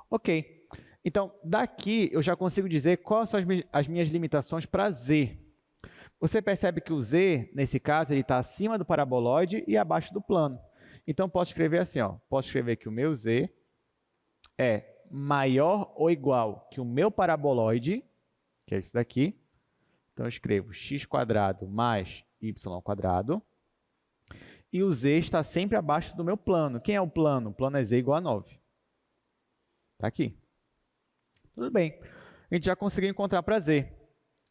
Ok. Então, daqui eu já consigo dizer quais são as minhas limitações para z. Você percebe que o z, nesse caso, ele está acima do paraboloide e abaixo do plano. Então, posso escrever assim, ó. Posso escrever que o meu z é maior ou igual que o meu paraboloide, que é esse daqui. Então, eu escrevo x quadrado mais y ao quadrado. E o z está sempre abaixo do meu plano. Quem é o plano? O plano é z igual a 9. Está aqui. Tudo bem. A gente já conseguiu encontrar para z.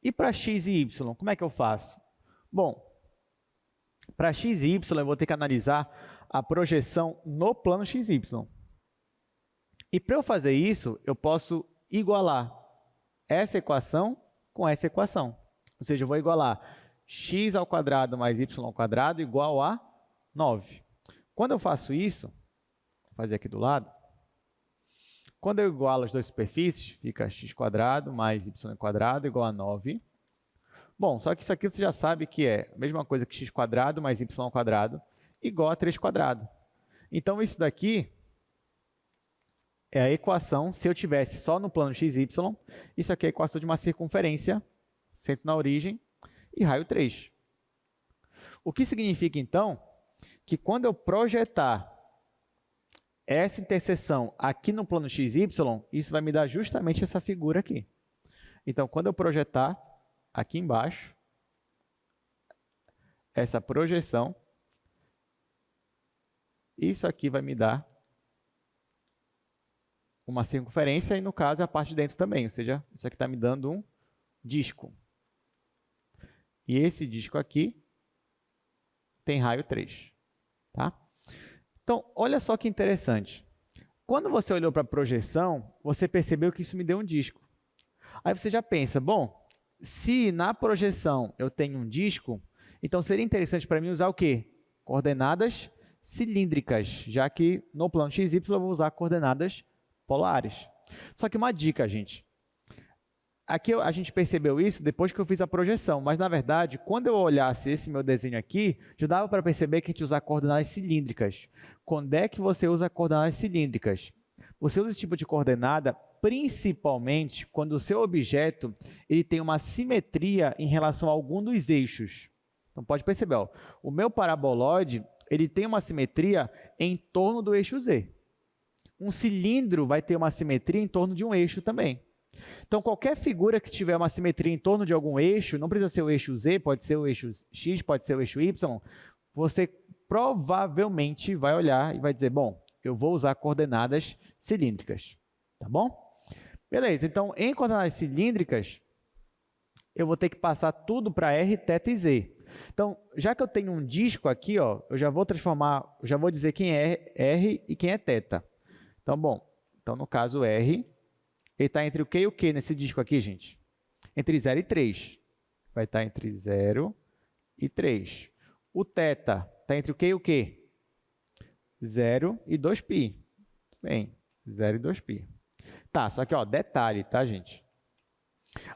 E para x e y, como é que eu faço? Bom, para x e y, eu vou ter que analisar a projeção no plano xy. E para eu fazer isso, eu posso igualar essa equação com essa equação. Ou seja, eu vou igualar x ao quadrado mais y ao quadrado igual a 9. Quando eu faço isso, vou fazer aqui do lado, quando eu igualo as duas superfícies, fica x quadrado mais y quadrado igual a 9. Bom, só que isso aqui você já sabe que é a mesma coisa que x quadrado mais y ao quadrado igual a 3 quadrado. Então, isso daqui é a equação, se eu tivesse só no plano x, y, isso aqui é a equação de uma circunferência, centro na origem, e raio 3. O que significa, então, que quando eu projetar essa interseção aqui no plano x, y, isso vai me dar justamente essa figura aqui. Então, quando eu projetar aqui embaixo, essa projeção, isso aqui vai me dar uma circunferência e, no caso, a parte de dentro também. Ou seja, isso aqui está me dando um disco. E esse disco aqui tem raio 3. Tá? Então, olha só que interessante. Quando você olhou para a projeção, você percebeu que isso me deu um disco. Aí você já pensa, bom, se na projeção eu tenho um disco, então seria interessante para mim usar o quê? Coordenadas cilíndricas, já que no plano x, y eu vou usar coordenadas polares. Só que uma dica, gente. Aqui a gente percebeu isso depois que eu fiz a projeção, mas na verdade, quando eu olhasse esse meu desenho aqui, já dava para perceber que a gente usa coordenadas cilíndricas. Quando é que você usa coordenadas cilíndricas? Você usa esse tipo de coordenada principalmente quando o seu objeto ele tem uma simetria em relação a algum dos eixos. Então pode perceber, ó, o meu paraboloide ele tem uma simetria em torno do eixo Z. Um cilindro vai ter uma simetria em torno de um eixo também. Então, qualquer figura que tiver uma simetria em torno de algum eixo, não precisa ser o eixo Z, pode ser o eixo X, pode ser o eixo Y, você provavelmente vai olhar e vai dizer, bom, eu vou usar coordenadas cilíndricas, tá bom? Beleza, então, em coordenadas cilíndricas, eu vou ter que passar tudo para R, θ e Z. Então, já que eu tenho um disco aqui, ó, eu já vou transformar, já vou dizer quem é R e quem é θ. Então, bom, então no caso R, ele está entre o Q e o Q nesse disco aqui, gente? Entre 0 e 3. Vai estar entre 0 e 3. O θ está entre o Q e o Q? 0 e 2π. Bem, 0 e 2π. Tá, só que, ó, detalhe, tá, gente?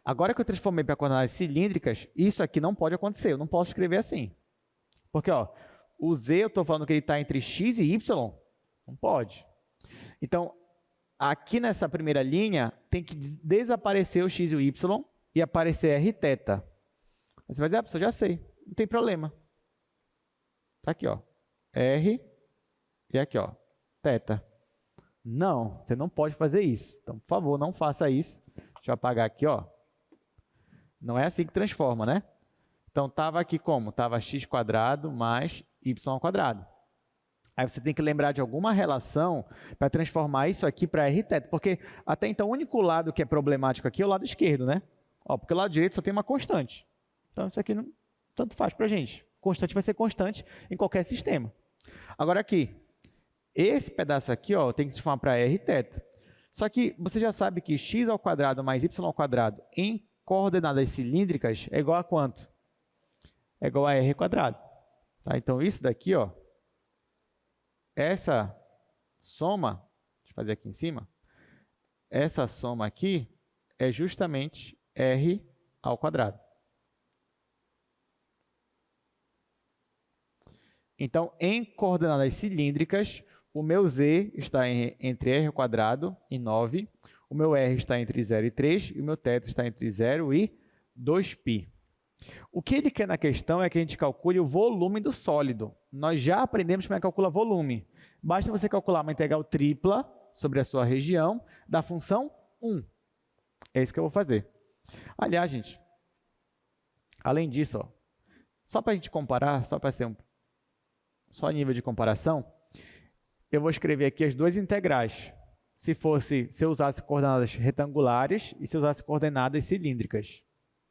Agora que eu transformei para coordenadas cilíndricas, isso aqui não pode acontecer. Eu não posso escrever assim. Porque, ó, o Z, eu estou falando que ele está entre x e y? Não pode. Então, aqui nessa primeira linha, tem que desaparecer o x e o y e aparecer r θ. Você vai dizer, professor, já sei, não tem problema. Está aqui, ó, r e aqui, ó, θ. Não, você não pode fazer isso. Então, por favor, não faça isso. Deixa eu apagar aqui, ó. Não é assim que transforma, né? Então, estava aqui como? Estava x² mais y². Aí você tem que lembrar de alguma relação para transformar isso aqui para r θ, porque até então o único lado que é problemático aqui é o lado esquerdo, né? Ó, porque o lado direito só tem uma constante. Então, isso aqui não tanto faz para a gente. Constante vai ser constante em qualquer sistema. Agora aqui, esse pedaço aqui, ó, tem que transformar para r θ. Só que você já sabe que x² mais y² em coordenadas cilíndricas é igual a quanto? É igual a r². Tá? Então, isso daqui, ó, essa soma, deixa eu fazer aqui em cima, essa soma aqui é justamente r². Então, em coordenadas cilíndricas, o meu z está entre r² e 9, o meu r está entre 0 e 3 e o meu θ está entre 0 e 2π. O que ele quer na questão é que a gente calcule o volume do sólido. Nós já aprendemos como é que calcula volume. Basta você calcular uma integral tripla sobre a sua região da função 1. É isso que eu vou fazer. Aliás, gente, além disso, ó, só para a gente comparar, só para ser só nível de comparação, eu vou escrever aqui as duas integrais. Se eu usasse coordenadas retangulares e se eu usasse coordenadas cilíndricas.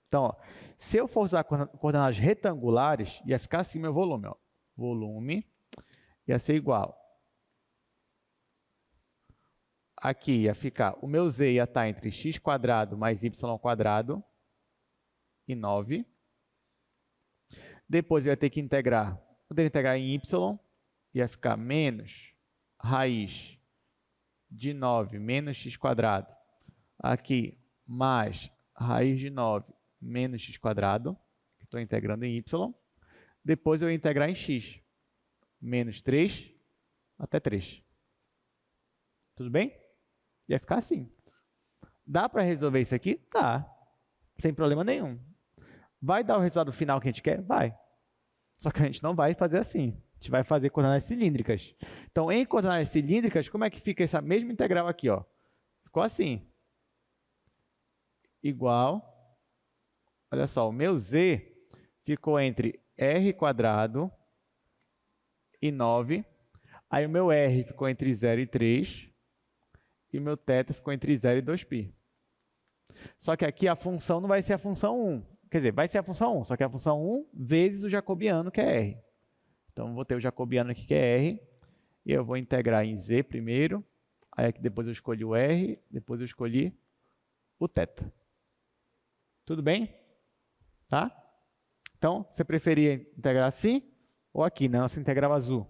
Então, ó, se eu for usar coordenadas retangulares, ia ficar assim meu volume. Ó. Volume ia ser igual. Aqui ia ficar, o meu z ia estar entre x² mais y² e 9. Depois eu ia ter que integrar, poderia integrar em y, ia ficar menos raiz de 9 menos x². Aqui, mais raiz de 9 menos x², estou integrando em y. Depois eu vou integrar em x, menos 3 até 3. Tudo bem? Ia ficar assim. Dá para resolver isso aqui? Tá. Sem problema nenhum. Vai dar o resultado final que a gente quer? Vai. Só que a gente não vai fazer assim. A gente vai fazer coordenadas cilíndricas. Então, em coordenadas cilíndricas, como é que fica essa mesma integral aqui? Ó? Ficou assim. Igual. Olha só, o meu z ficou entre r² e 9. Aí o meu r ficou entre 0 e 3. E o meu θ ficou entre 0 e 2π. Só que aqui a função não vai ser a função 1. Quer dizer, vai ser a função 1, só que é a função 1 vezes o jacobiano, que é r. Então, vou ter o jacobiano aqui, que é r. E eu vou integrar em z primeiro. Aí aqui depois eu escolhi o r. Depois eu escolhi o θ. Tudo bem? Tá? Então, você preferia integrar assim ou aqui, na nossa integral azul?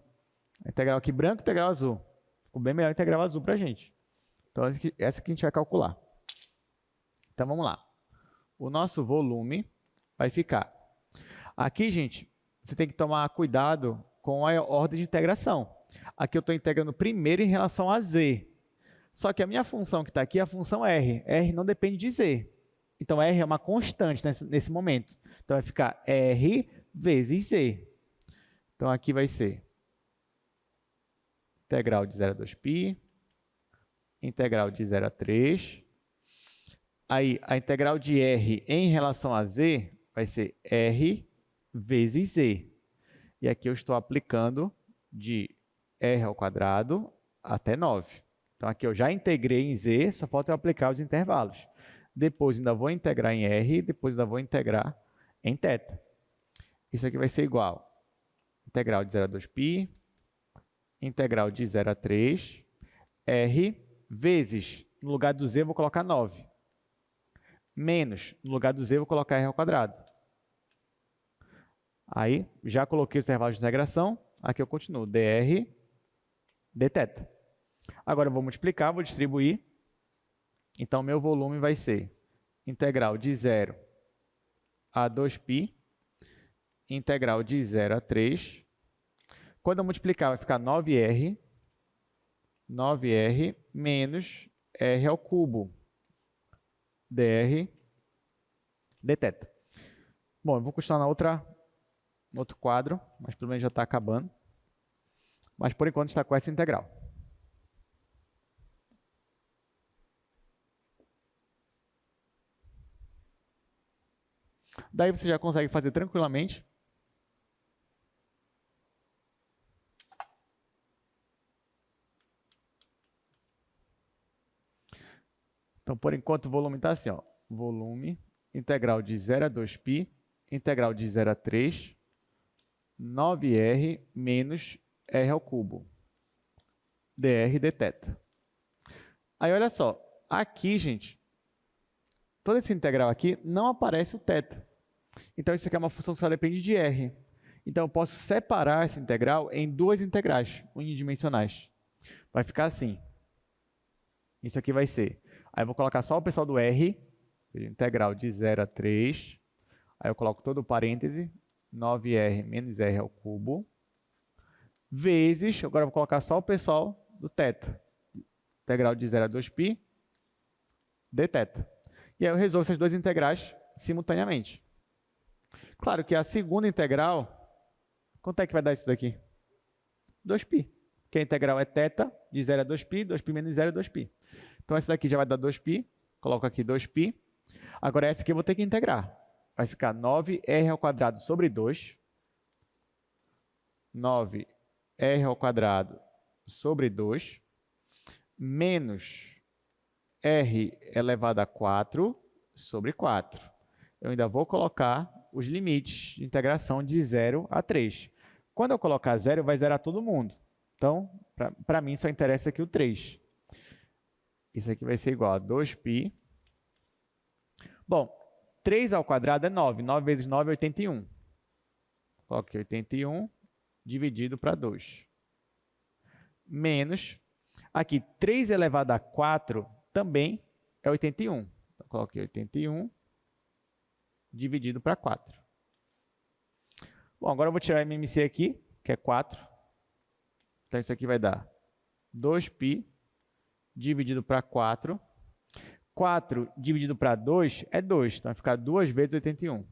A integral aqui branco, integral azul. Ficou bem melhor a integral azul para a gente. Então, essa aqui a gente vai calcular. Então, vamos lá. O nosso volume vai ficar. Aqui, gente, você tem que tomar cuidado com a ordem de integração. Aqui eu estou integrando primeiro em relação a z. Só que a minha função que está aqui é a função r. R não depende de z. Então, r é uma constante nesse momento. Então, vai ficar r vezes z. Então, aqui vai ser integral de 0 a 2π, integral de 0 a 3. Aí, a integral de r em relação a z vai ser r vezes z. E aqui eu estou aplicando de r² até 9. Então, aqui eu já integrei em z, só falta eu aplicar os intervalos. Depois ainda vou integrar em r, depois ainda vou integrar em θ. Isso aqui vai ser igual a integral de 0 a 2π, integral de 0 a 3, r vezes, no lugar do z eu vou colocar 9. Menos, no lugar do z eu vou colocar r². Aí, já coloquei os intervalos de integração, aqui eu continuo, dr, dθ. Agora eu vou multiplicar, vou distribuir. Então, meu volume vai ser integral de 0 a 2π, integral de 0 a 3. Quando eu multiplicar, vai ficar 9r menos r², dr, dθ. Bom, eu vou continuar no outro quadro, mas pelo menos já está acabando. Mas, por enquanto, está com essa integral. Daí você já consegue fazer tranquilamente. Então, por enquanto, o volume está assim, ó. Volume, integral de 0 a 2π, integral de 0 a 3, 9r menos r², dr dθ. Aí, olha só. Aqui, gente, toda essa integral aqui não aparece o θ. Então, isso aqui é uma função que só depende de r. Então, eu posso separar essa integral em duas integrais unidimensionais. Vai ficar assim. Isso aqui vai ser. Aí, eu vou colocar só o pessoal do r, integral de 0 a 3. Aí, eu coloco todo o parêntese, 9r menos r², vezes, agora eu vou colocar só o pessoal do θ. Integral de 0 a 2π, dθ. E aí, eu resolvo essas duas integrais simultaneamente. Claro que a segunda integral, quanto é que vai dar isso daqui? 2π, porque a integral é θ de 0 a 2π, 2π menos 0 é 2π. Então, essa daqui já vai dar 2π, coloco aqui 2π. Agora, essa aqui eu vou ter que integrar. Vai ficar 9r² sobre 2, 9r² sobre 2, menos r elevado a 4 sobre 4. Eu ainda vou colocar os limites de integração de 0 a 3. Quando eu colocar 0, vai zerar todo mundo. Então, para mim, só interessa aqui o 3. Isso aqui vai ser igual a 2π. Bom, 3² é 9. 9 vezes 9 é 81. Coloquei 81 dividido para 2. Menos, aqui, 3 elevado a 4 também é 81. Então, coloquei 81 dividido para 4. Bom, agora eu vou tirar o MMC aqui, que é 4. Então, isso aqui vai dar 2π dividido para 4. 4 dividido para 2 é 2. Então, vai ficar 2 vezes 81.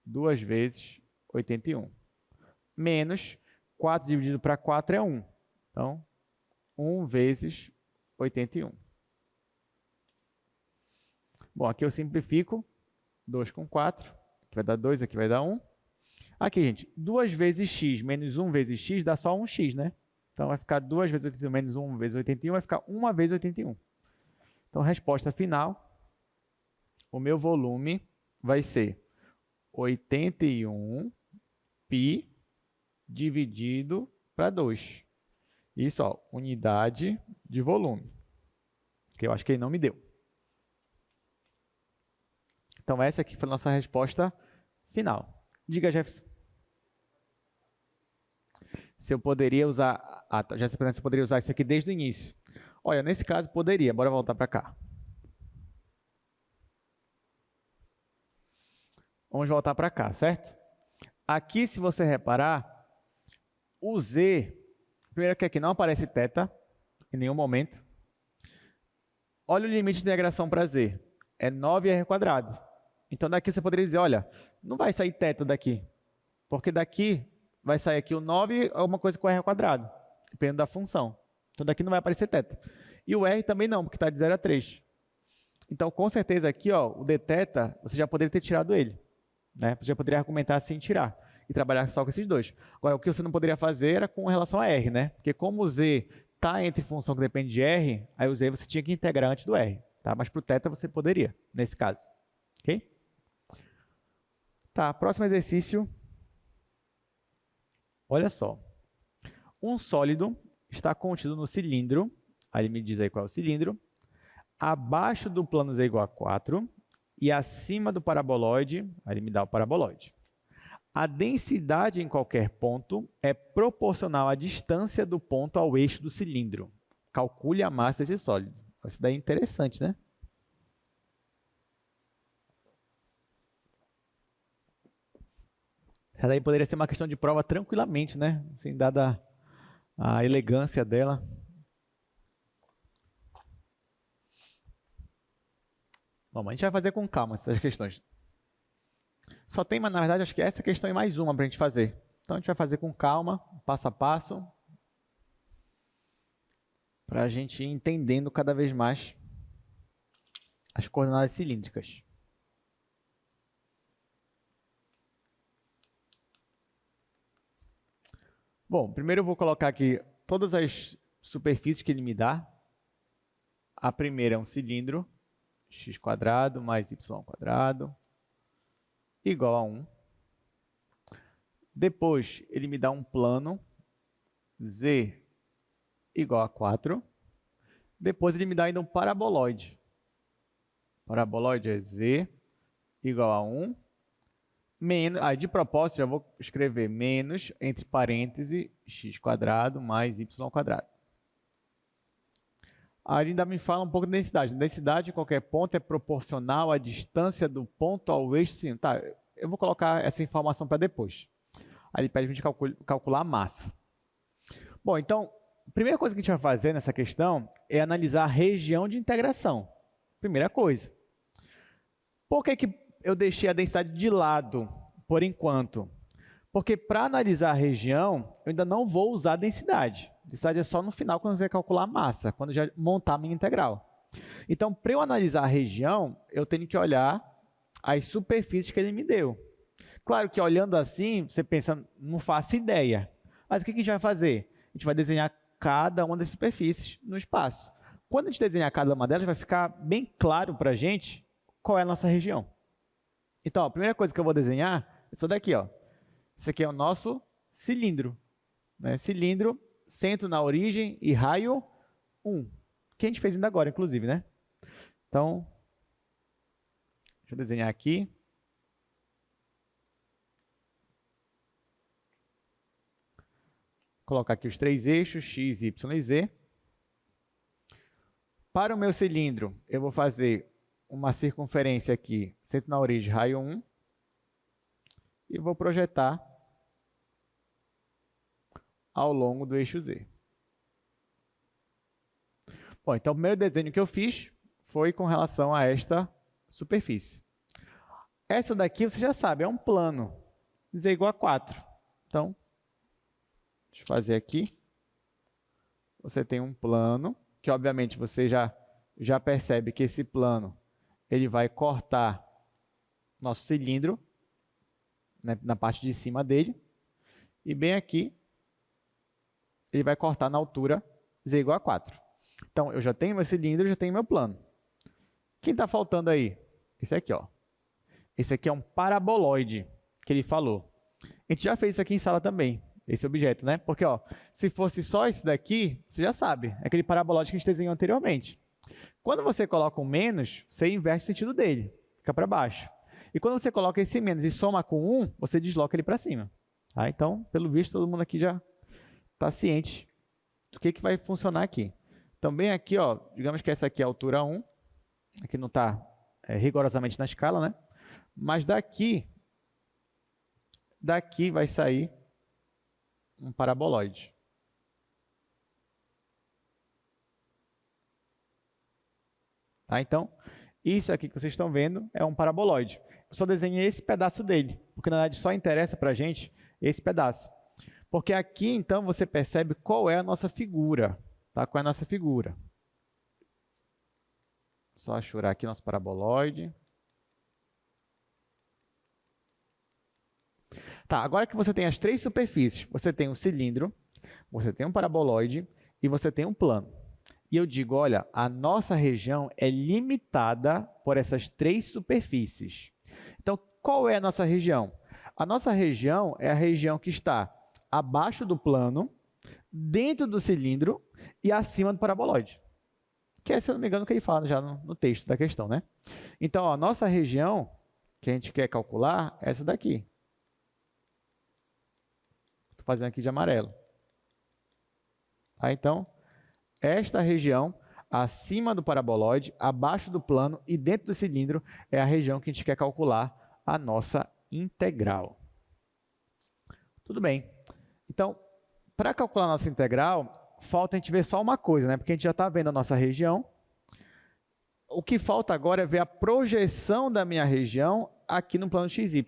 2 vezes 81. Menos 4 dividido para 4 é 1. Então, 1 vezes 81. Bom, aqui eu simplifico. 2 com 4. Aqui vai dar 2, aqui vai dar 1. Aqui, gente, 2 vezes x menos 1 vezes x dá só 1x, né? Então, vai ficar 2 vezes 81 menos 1 vezes 81, vai ficar 1 vezes 81. Então, resposta final, o meu volume vai ser 81π dividido para 2. Isso, ó, unidade de volume, que eu acho que ele não me deu. Então, essa aqui foi a nossa resposta final. Diga, Jefferson. Se eu poderia usar... já se eu poderia usar isso aqui desde o início. Olha, nesse caso, poderia. Bora voltar para cá. Vamos voltar para cá, certo? Aqui, se você reparar, o z... Primeiro que aqui não aparece θ em nenhum momento. Olha o limite de integração para z. É 9r². Então, daqui você poderia dizer, olha, não vai sair θ daqui. Porque daqui vai sair aqui o 9 é uma coisa com r², dependendo da função. Então, daqui não vai aparecer θ. E o r também não, porque está de 0 a 3. Então, com certeza aqui, ó, o dθ, você já poderia ter tirado ele. Né? Você já poderia argumentar sem tirar e trabalhar só com esses dois. Agora, o que você não poderia fazer era com relação a r, né? Porque como o z está entre função que depende de r, aí o z você tinha que integrar antes do r. Tá? Mas para o θ você poderia, nesse caso. Ok? Tá, próximo exercício. Olha só. Um sólido está contido no cilindro, aí ele me diz aí qual é o cilindro, abaixo do plano z igual a 4 e acima do paraboloide, aí ele me dá o paraboloide. A densidade em qualquer ponto é proporcional à distância do ponto ao eixo do cilindro. Calcule a massa desse sólido. Isso daí é interessante, né? Essa daí poderia ser uma questão de prova tranquilamente, né? Assim, dada a elegância dela. Bom, a gente vai fazer com calma essas questões. Só tem, mas na verdade, acho que essa questão é mais uma para a gente fazer. Então, a gente vai fazer com calma, passo a passo, para a gente ir entendendo cada vez mais as coordenadas cilíndricas. Bom, primeiro eu vou colocar aqui todas as superfícies que ele me dá. A primeira é um cilindro, x² mais y² igual a 1. Depois, ele me dá um plano, z igual a 4. Depois, ele me dá ainda um paraboloide. Paraboloide é z igual a 1. Menos, de propósito, já vou escrever menos, entre parênteses, x² mais y². Aí ainda me fala um pouco de densidade. Densidade em qualquer ponto é proporcional à distância do ponto ao eixo. Sim, tá, eu vou colocar essa informação para depois. Aí ele pede para a gente calcular a massa. Bom, então, a primeira coisa que a gente vai fazer nessa questão é analisar a região de integração. Primeira coisa. Por que eu deixei a densidade de lado, por enquanto? Porque para analisar a região, eu ainda não vou usar a densidade. A densidade é só no final, quando você calcular a massa, quando eu já montar a minha integral. Então, para eu analisar a região, eu tenho que olhar as superfícies que ele me deu. Claro que olhando assim, você pensa, não faço ideia. Mas o que a gente vai fazer? A gente vai desenhar cada uma das superfícies no espaço. Quando a gente desenhar cada uma delas, vai ficar bem claro para a gente qual é a nossa região. Então, a primeira coisa que eu vou desenhar é isso daqui, ó. Isso aqui é o nosso cilindro. Né? Cilindro, centro na origem e raio 1. Que a gente fez ainda agora, inclusive, né? Então, deixa eu desenhar aqui. Colocar aqui os três eixos, x, y e z. Para o meu cilindro, eu vou fazer uma circunferência aqui, centro na origem, raio 1. E vou projetar ao longo do eixo z. Bom, então o primeiro desenho que eu fiz foi com relação a esta superfície. Essa daqui você já sabe, é um plano. Z igual a 4. Então, deixa eu fazer aqui. Você tem um plano, que obviamente você já percebe que esse plano ele vai cortar nosso cilindro, né, na parte de cima dele. E bem aqui, ele vai cortar na altura Z igual a 4. Então, eu já tenho meu cilindro, já tenho meu plano. Quem está faltando aí? Esse aqui, ó. Esse aqui é um paraboloide, que ele falou. A gente já fez isso aqui em sala também, esse objeto, né? Porque, ó, se fosse só esse daqui, você já sabe, é aquele paraboloide que a gente desenhou anteriormente. Quando você coloca um menos, você inverte o sentido dele, fica para baixo. E quando você coloca esse menos e soma com 1, você desloca ele para cima. Tá? Então, pelo visto, todo mundo aqui já está ciente do que vai funcionar aqui. Então, bem aqui, ó, digamos que essa aqui é a altura 1, aqui não está rigorosamente na escala, né? Mas daqui vai sair um paraboloide. Tá? Então, isso aqui que vocês estão vendo é um paraboloide. Eu só desenhei esse pedaço dele, porque na verdade só interessa para a gente esse pedaço. Porque aqui, então, você percebe qual é a nossa figura. Tá? Qual é a nossa figura? Só achurar aqui nosso paraboloide. Tá, agora que você tem as três superfícies, você tem um cilindro, você tem um paraboloide e você tem um plano. E eu digo, olha, a nossa região é limitada por essas três superfícies. Então, qual é a nossa região? A nossa região é a região que está abaixo do plano, dentro do cilindro e acima do paraboloide. Que é, se eu não me engano, o que ele fala já no texto da questão, né? Então, a nossa região que a gente quer calcular é essa daqui. Estou fazendo aqui de amarelo. Tá? Então, esta região, acima do paraboloide, abaixo do plano e dentro do cilindro, é a região que a gente quer calcular a nossa integral. Tudo bem. Então, para calcular a nossa integral, falta a gente ver só uma coisa, né? Porque a gente já está vendo a nossa região. O que falta agora é ver a projeção da minha região aqui no plano XY.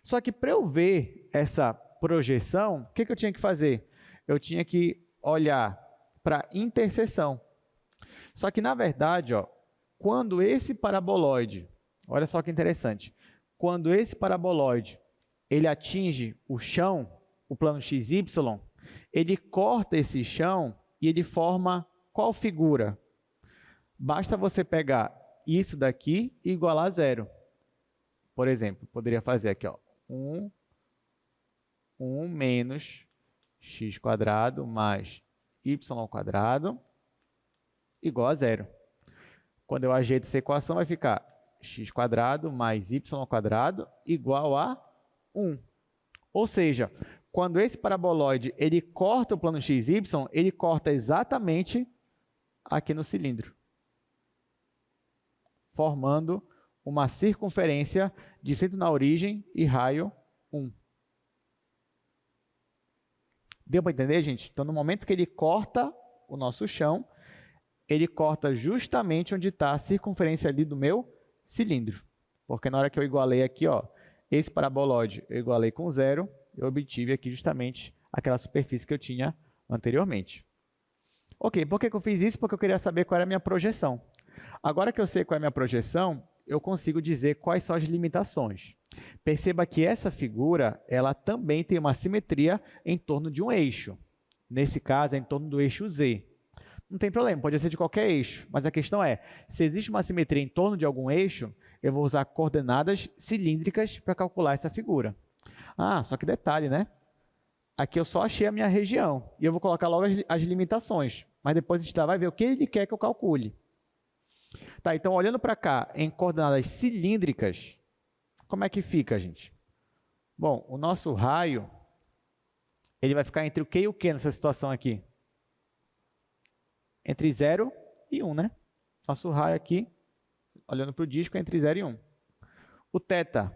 Só que para eu ver essa projeção, o que eu tinha que fazer? Eu tinha que olhar para a interseção. Só que, na verdade, ó, quando esse paraboloide, olha só que interessante, quando esse paraboloide ele atinge o chão, o plano XY, ele corta esse chão e ele forma qual figura? Basta você pegar isso daqui e igualar a zero. Por exemplo, poderia fazer aqui, ó, 1 menos x² mais y² igual a zero. Quando eu ajeito essa equação, vai ficar x² mais y² igual a 1. Ou seja, quando esse paraboloide ele corta o plano XY, ele corta exatamente aqui no cilindro, formando uma circunferência de centro na origem e raio 1. Deu para entender, gente? Então, no momento que ele corta o nosso chão, ele corta justamente onde está a circunferência ali do meu cilindro. Porque na hora que eu igualei aqui, ó, esse paraboloide eu igualei com zero, eu obtive aqui justamente aquela superfície que eu tinha anteriormente. Ok, por que eu fiz isso? Porque eu queria saber qual era a minha projeção. Agora que eu sei qual é a minha projeção, eu consigo dizer quais são as limitações. Perceba que essa figura, ela também tem uma simetria em torno de um eixo. Nesse caso, é em torno do eixo Z. Não tem problema, pode ser de qualquer eixo, mas a questão é, se existe uma simetria em torno de algum eixo, eu vou usar coordenadas cilíndricas para calcular essa figura. Ah, só que detalhe, né? Aqui eu só achei a minha região, e eu vou colocar logo as limitações, mas depois a gente vai ver o que ele quer que eu calcule. Tá, então olhando para cá, em coordenadas cilíndricas, como é que fica, gente? Bom, o nosso raio, ele vai ficar entre o que e o que nessa situação aqui? Entre 0 e 1, né? Nosso raio aqui, olhando para o disco, é entre 0 e 1. O θ,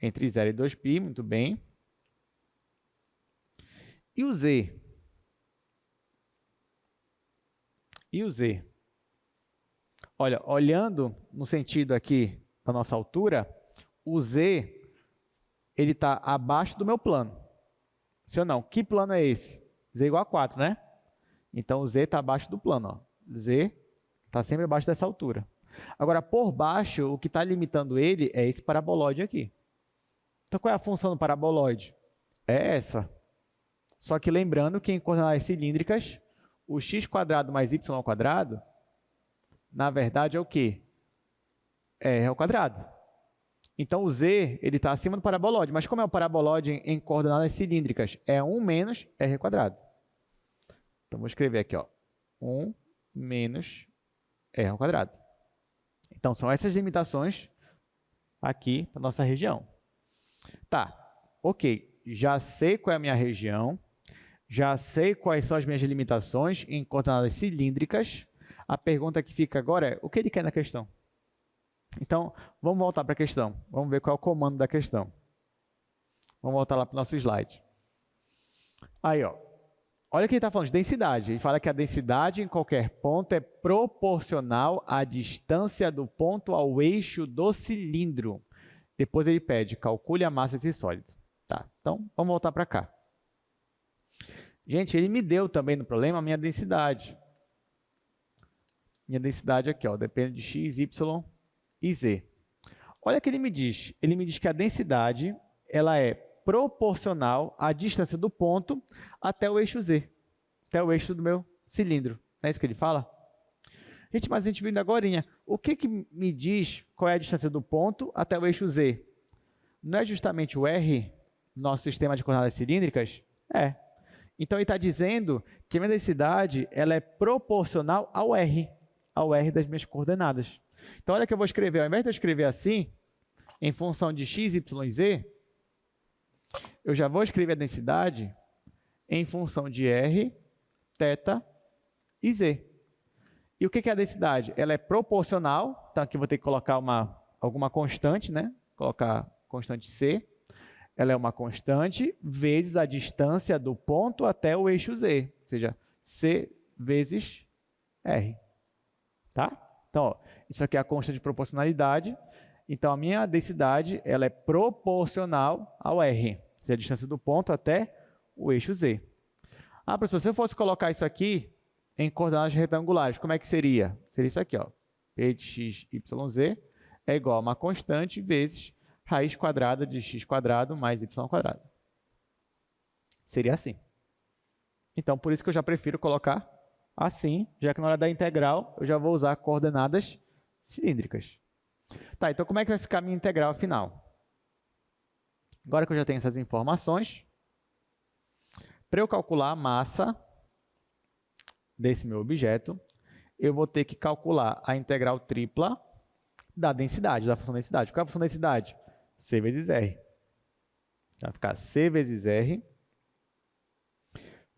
entre 0 e 2π, muito bem. E o z? e o z. Olha, olhando no sentido aqui da nossa altura, o z ele está abaixo do meu plano. Se ou não? Que plano é esse? Z igual a 4, né? Então, o z está abaixo do plano. Ó. Z está sempre abaixo dessa altura. Agora, por baixo, o que está limitando ele é esse paraboloide aqui. Então, qual é a função do paraboloide? É essa. Só que lembrando que em coordenadas cilíndricas, o x² mais y², na verdade, é o quê? É r ao quadrado. Então, o z está acima do paraboloide. Mas como é o paraboloide em coordenadas cilíndricas? É 1 menos r². Então, vou escrever aqui, ó, 1 menos r². Então, são essas limitações aqui para a nossa região. Tá, ok. Já sei qual é a minha região, já sei quais são as minhas limitações em coordenadas cilíndricas. A pergunta que fica agora é, o que ele quer na questão? Então, vamos voltar para a questão. Vamos ver qual é o comando da questão. Vamos voltar lá para o nosso slide. Aí, ó. Olha que ele está falando de densidade. Ele fala que a densidade em qualquer ponto é proporcional à distância do ponto ao eixo do cilindro. Depois ele pede, calcule a massa desse sólido. Tá, então, vamos voltar para cá. Gente, ele me deu também no problema a minha densidade. Minha densidade aqui, ó, depende de x, y e z. Olha o que ele me diz. Ele me diz que a densidade ela é proporcional à distância do ponto até o eixo z, até o eixo do meu cilindro. Não é isso que ele fala? Gente, mas a gente viu ainda agorinha. O que me diz qual é a distância do ponto até o eixo z? Não é justamente o r, nosso sistema de coordenadas cilíndricas? É. Então, ele está dizendo que a minha densidade ela é proporcional ao r das minhas coordenadas. Então, olha que eu vou escrever, ao invés de eu escrever assim, em função de x, y e z, eu já vou escrever a densidade em função de r, θ e z. E o que é a densidade? Ela é proporcional, então aqui eu vou ter que colocar alguma constante, né? Colocar constante c. Ela é uma constante vezes a distância do ponto até o eixo z, ou seja, c vezes r. Tá? Então, ó, isso aqui é a constante de proporcionalidade. Então, a minha densidade ela é proporcional ao r, ou seja, a distância do ponto até o eixo z. Ah, professor, se eu fosse colocar isso aqui em coordenadas retangulares, como é que seria? Seria isso aqui, ó. P de x, y, z é igual a uma constante vezes raiz quadrada de x² mais y². Seria assim. Então, por isso que eu já prefiro colocar assim, já que na hora da integral eu já vou usar coordenadas cilíndricas. Tá, então como é que vai ficar a minha integral final? Agora que eu já tenho essas informações, para eu calcular a massa desse meu objeto, eu vou ter que calcular a integral tripla da densidade, da função densidade. Qual é a função densidade? C vezes R. Vai ficar C vezes R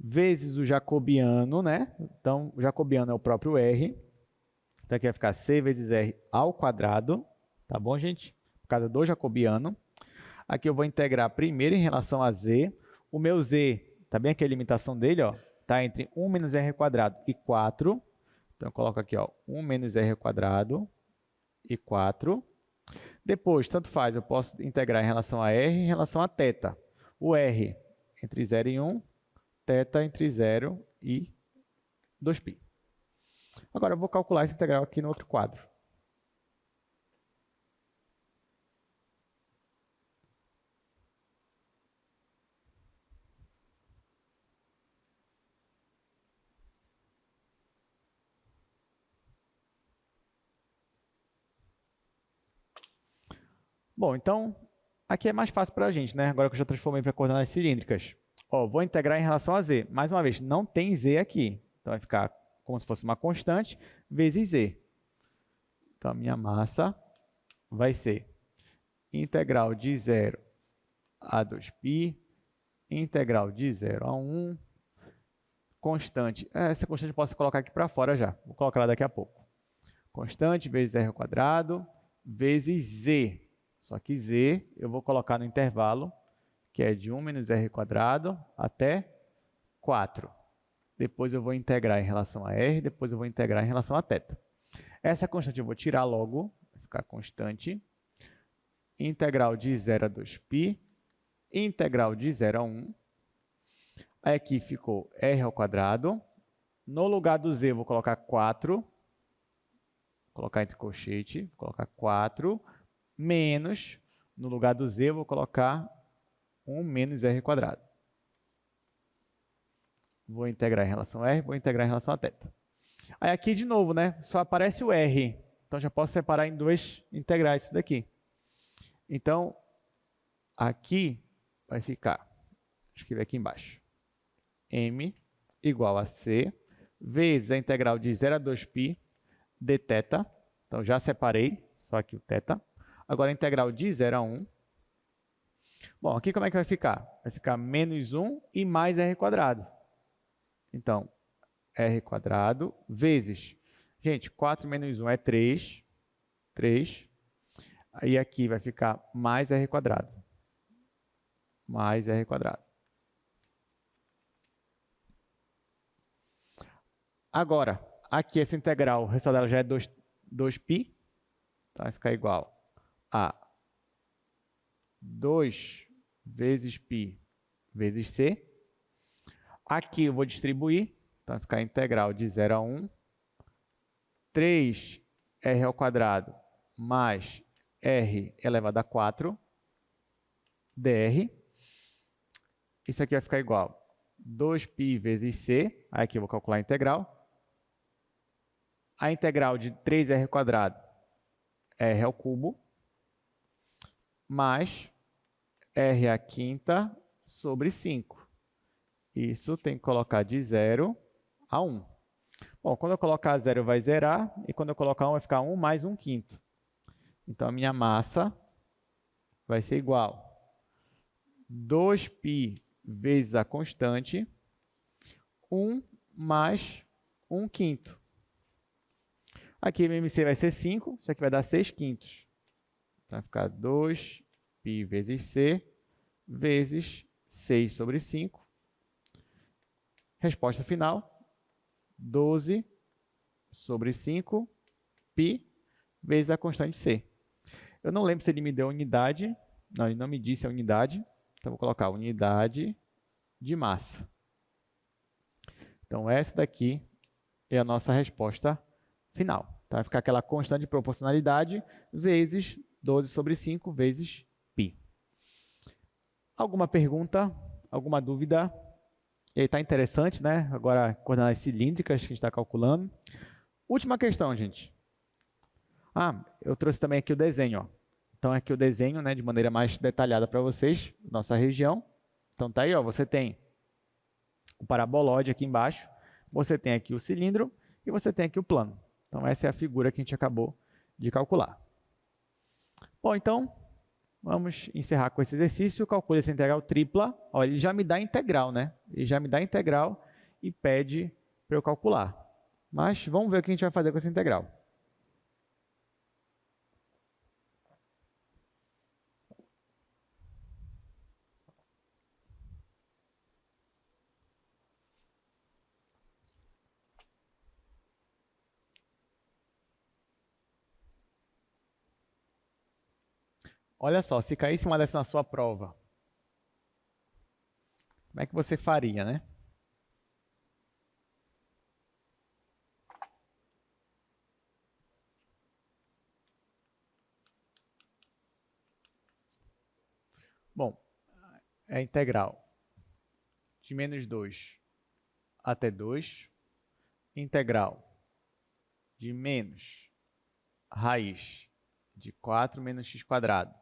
vezes o jacobiano, né? Então, o jacobiano é o próprio R. Então, aqui vai ficar C vezes R ao quadrado. Tá bom, gente? Por causa do jacobiano. Aqui eu vou integrar primeiro em relação a Z. O meu Z, tá bem aqui a limitação dele, ó? Tá entre 1 menos R² e 4. Então, eu coloco aqui, ó, 1 menos R² e 4. Depois, tanto faz, eu posso integrar em relação a R e em relação a θ. O R entre 0 e 1, θ entre 0 e 2π. Agora, eu vou calcular essa integral aqui no outro quadro. Bom, então, aqui é mais fácil para a gente, né? Agora que eu já transformei para coordenadas cilíndricas. Ó, vou integrar em relação a z. Mais uma vez, não tem z aqui. Então, vai ficar como se fosse uma constante vezes z. Então, a minha massa vai ser integral de 0 a 2π, integral de 0 a 1, constante. Essa constante eu posso colocar aqui para fora já. Vou colocar ela daqui a pouco. Constante vezes r² vezes z. Só que z eu vou colocar no intervalo, que é de 1 menos r² até 4. depois eu vou integrar em relação a r, depois eu vou integrar em relação a θ. Essa constante eu vou tirar logo, vai ficar constante. Integral de 0 a 2π, integral de 0 a 1. Aí aqui ficou r ao quadrado. No lugar do z eu vou colocar 4. Vou colocar entre colchete, vou colocar 4, menos, no lugar do z eu vou colocar 1 menos r quadrado. Vou integrar em relação a r, vou integrar em relação a θ. Aí aqui de novo, né? Só aparece o r. Então já posso separar em duas integrais isso daqui. Então, aqui vai ficar, vou escrever aqui embaixo, m igual a c vezes a integral de 0 a 2π dθ. Então já separei, só aqui o θ. Agora a integral de 0 a 1. Bom, aqui como é que vai ficar? Vai ficar menos 1 e mais r quadrado. Então, r quadrado vezes, gente, 4 menos 1 é 3, 3. Aí aqui vai ficar mais r quadrado. Mais r quadrado. Agora, aqui essa integral, o resultado dela já é 2π. Então vai ficar igual a 2 vezes π vezes c. Aqui eu vou distribuir. Então vai ficar a integral de 0 a 1. 3r ao quadrado mais r elevado a 4 dr. Isso aqui vai ficar igual a 2π vezes c. Aí aqui eu vou calcular a integral. A integral de 3r quadrado, r ao cubo, mais r à quinta sobre 5. Isso tem que colocar de 0 a 1. Bom, quando eu colocar 0 vai zerar, e quando eu colocar 1 vai ficar 1 mais 1/5. Então, a minha massa vai ser igual a 2π vezes a constante, 1 mais 1/5. Aqui, MC vai ser 5, isso aqui vai dar 6/5. Então, vai ficar 2π vezes c vezes 6 sobre 5. Resposta final, 12 sobre 5 π vezes a constante c. Eu não lembro se ele me deu unidade. Não, ele não me disse a unidade. Então, vou colocar unidade de massa. Então, essa daqui é a nossa resposta final. Então, vai ficar aquela constante de proporcionalidade vezes 12 sobre 5 vezes π. Alguma pergunta? Alguma dúvida? E aí, está interessante, né? Agora, coordenadas cilíndricas que a gente está calculando. Última questão, gente. Eu trouxe também aqui o desenho. Ó. Então, aqui o desenho, né, de maneira mais detalhada para vocês, nossa região. Então, tá aí, ó, você tem o parabolóide aqui embaixo, você tem aqui o cilindro e você tem aqui o plano. Então, essa é a figura que a gente acabou de calcular. Bom, então, vamos encerrar com esse exercício. Calcule essa integral tripla. Olha, ele já me dá a integral, né? Ele já me dá a integral e pede para eu calcular. Mas vamos ver o que a gente vai fazer com essa integral. Olha só, se caísse uma dessas na sua prova, como é que você faria, né? Bom, é a integral de menos 2 até 2, integral de menos raiz de 4 menos x quadrado.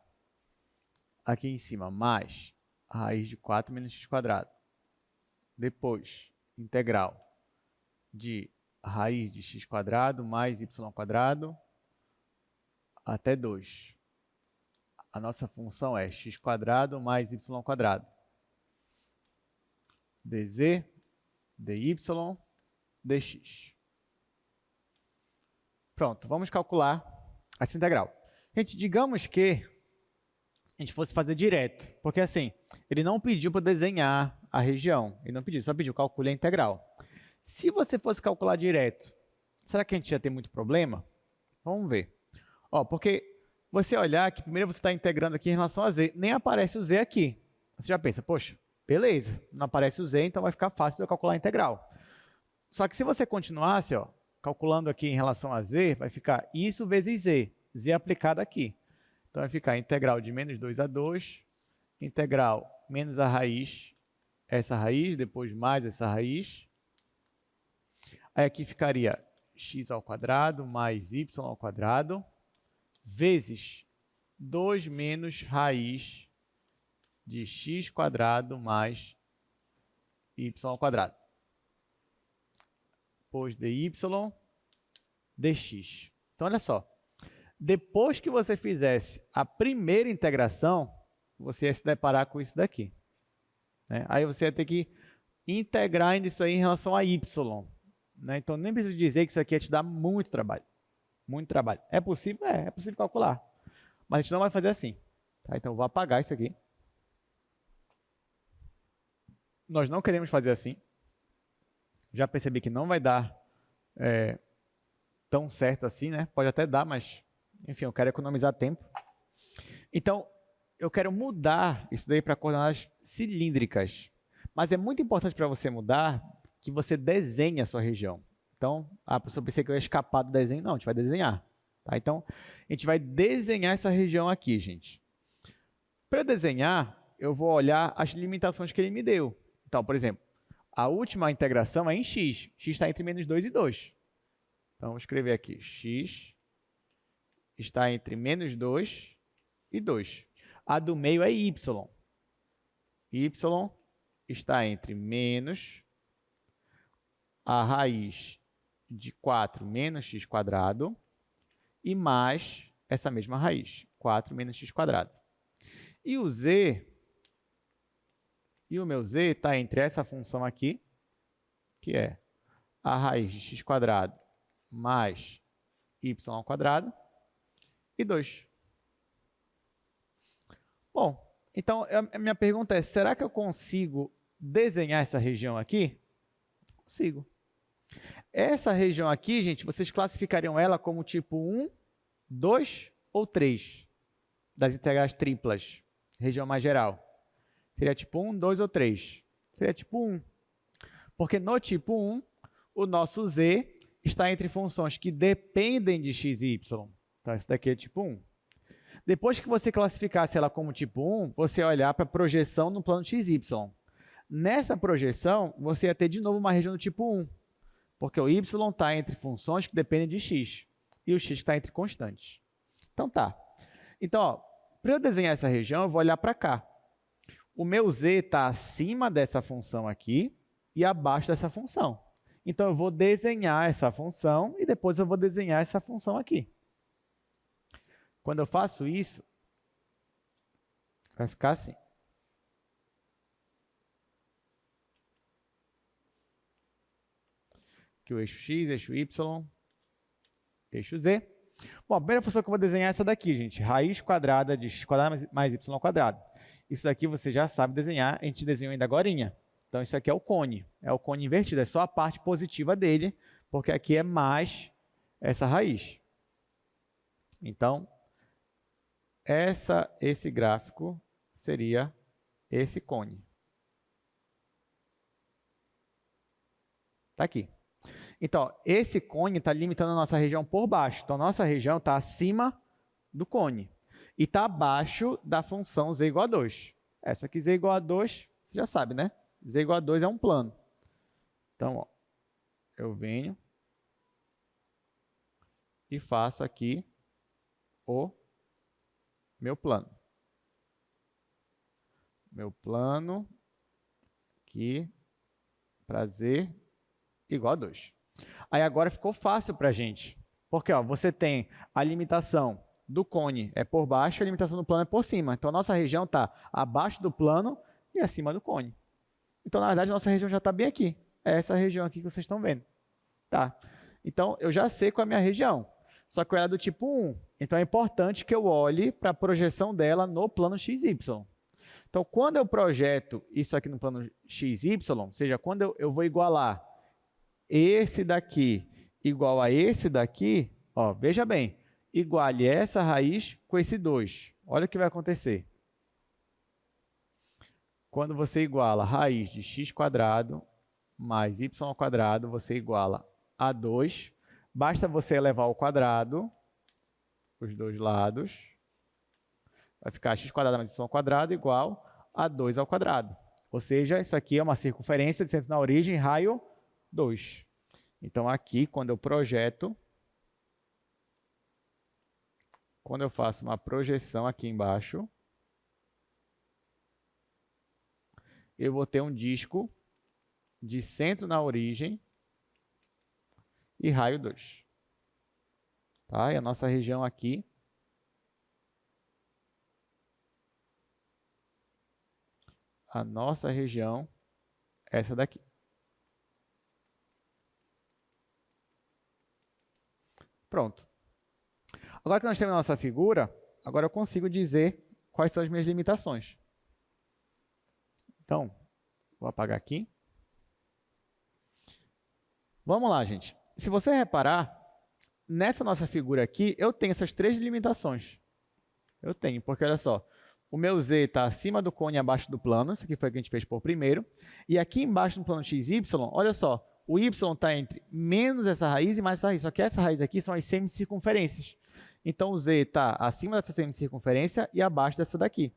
Aqui em cima, mais a raiz de 4 menos x quadrado. Depois, integral de raiz de x quadrado mais y quadrado até 2. A nossa função é x quadrado mais y quadrado. dz, dy, dx. Pronto, vamos calcular essa integral. Gente, digamos que a gente fosse fazer direto, porque assim, ele não pediu para desenhar a região, ele não pediu, só pediu calcule a integral. Se você fosse calcular direto, será que a gente ia ter muito problema? Vamos ver. Ó, porque você olhar que primeiro você está integrando aqui em relação a z, nem aparece o z aqui. Você já pensa, poxa, beleza, não aparece o z, então vai ficar fácil de eu calcular a integral. Só que se você continuasse, ó, calculando aqui em relação a z, vai ficar isso vezes z, z aplicado aqui. Então vai ficar integral de menos 2 a 2, integral menos a raiz, essa raiz, depois mais essa raiz. Aí aqui ficaria x ao quadrado mais y ao quadrado, vezes 2 menos raiz de x quadrado mais y ao quadrado. Depois dy dx. Então, olha só. Depois que você fizesse a primeira integração, você ia se deparar com isso daqui. Né? Aí você ia ter que integrar isso aí em relação a y. Né? Então, nem preciso dizer que isso aqui ia te dar muito trabalho. Muito trabalho. É possível? É possível calcular. Mas a gente não vai fazer assim. Tá? Então, eu vou apagar isso aqui. Nós não queremos fazer assim. Já percebi que não vai dar tão certo assim, né? Pode até dar, mas, enfim, eu quero economizar tempo. Então, eu quero mudar isso daí para coordenadas cilíndricas. Mas é muito importante para você mudar que você desenhe a sua região. Então, a pessoa pensei que eu ia escapar do desenho. Não, a gente vai desenhar. Tá? Então, a gente vai desenhar essa região aqui, gente. Para desenhar, eu vou olhar as limitações que ele me deu. Então, por exemplo, a última integração é em x. X está entre menos 2 e 2. Então, vou escrever aqui. X está entre menos 2 e 2. A do meio é y. Y está entre menos a raiz de 4 menos x quadrado e mais essa mesma raiz, 4 menos x quadrado. E o z, e o meu z está entre essa função aqui, que é a raiz de x quadrado mais y ao quadrado, e 2. Bom, então a minha pergunta é, será que eu consigo desenhar essa região aqui? Consigo. Essa região aqui, gente, vocês classificariam ela como tipo 1, 2 ou 3 das integrais triplas, região mais geral. Seria tipo 1, 2 ou 3? Seria tipo 1. Porque no tipo 1, o nosso z está entre funções que dependem de x e y. Então, esse daqui é tipo 1. Depois que você classificasse ela como tipo 1, você ia olhar para a projeção no plano x, y. Nessa projeção, você ia ter de novo uma região do tipo 1, porque o y está entre funções que dependem de x, e o x está entre constantes. Então, tá. Então, para eu desenhar essa região, eu vou olhar para cá. O meu z está acima dessa função aqui e abaixo dessa função. Então, eu vou desenhar essa função e depois eu vou desenhar essa função aqui. Quando eu faço isso, vai ficar assim. Aqui o eixo x, eixo y, eixo z. Bom, a primeira função que eu vou desenhar é essa daqui, gente. Raiz quadrada de x quadrado mais y ao quadrado. Isso aqui você já sabe desenhar, a gente desenhou ainda agorinha. Então, isso aqui é o cone invertido, é só a parte positiva dele, porque aqui é mais essa raiz. Então, esse gráfico seria esse cone. Está aqui. Então, esse cone está limitando a nossa região por baixo. Então, a nossa região está acima do cone. E está abaixo da função z igual a 2. Essa aqui, z igual a 2, você já sabe, né? Z igual a 2 é um plano. Então, ó, eu venho e faço aqui o meu plano. Meu plano aqui para z igual a 2. Aí agora ficou fácil para a gente. Porque ó, você tem a limitação do cone é por baixo, a limitação do plano é por cima. Então, a nossa região está abaixo do plano e acima do cone. Então, na verdade, a nossa região já está bem aqui. É essa região aqui que vocês estão vendo. Tá. Então, eu já sei qual é a minha região. Só que ela é do tipo 1. Então, é importante que eu olhe para a projeção dela no plano XY. Então, quando eu projeto isso aqui no plano XY, ou seja, quando eu vou igualar esse daqui igual a esse daqui, ó, veja bem, iguale essa raiz com esse 2. Olha o que vai acontecer. Quando você iguala a raiz de x² mais y², você iguala a 2. Basta você elevar ao quadrado, os dois lados. Vai ficar x² mais y² igual a 2 ao quadrado. Ou seja, isso aqui é uma circunferência de centro na origem, raio 2. Então, aqui, quando eu projeto, quando eu faço uma projeção aqui embaixo, eu vou ter um disco de centro na origem e raio 2. Tá? E a nossa região aqui é essa daqui. Pronto. Agora que nós temos a nossa figura, agora eu consigo dizer quais são as minhas limitações. Então, vou apagar aqui. Vamos lá, gente. Se você reparar, nessa nossa figura aqui, eu tenho essas 3 limitações. Eu tenho, porque olha só, o meu z está acima do cone e abaixo do plano, isso aqui foi o que a gente fez por primeiro, e aqui embaixo no plano xy, olha só, o y está entre menos essa raiz e mais essa raiz, só que essa raiz aqui são as semicircunferências. Então, o z está acima dessa semicircunferência e abaixo dessa daqui.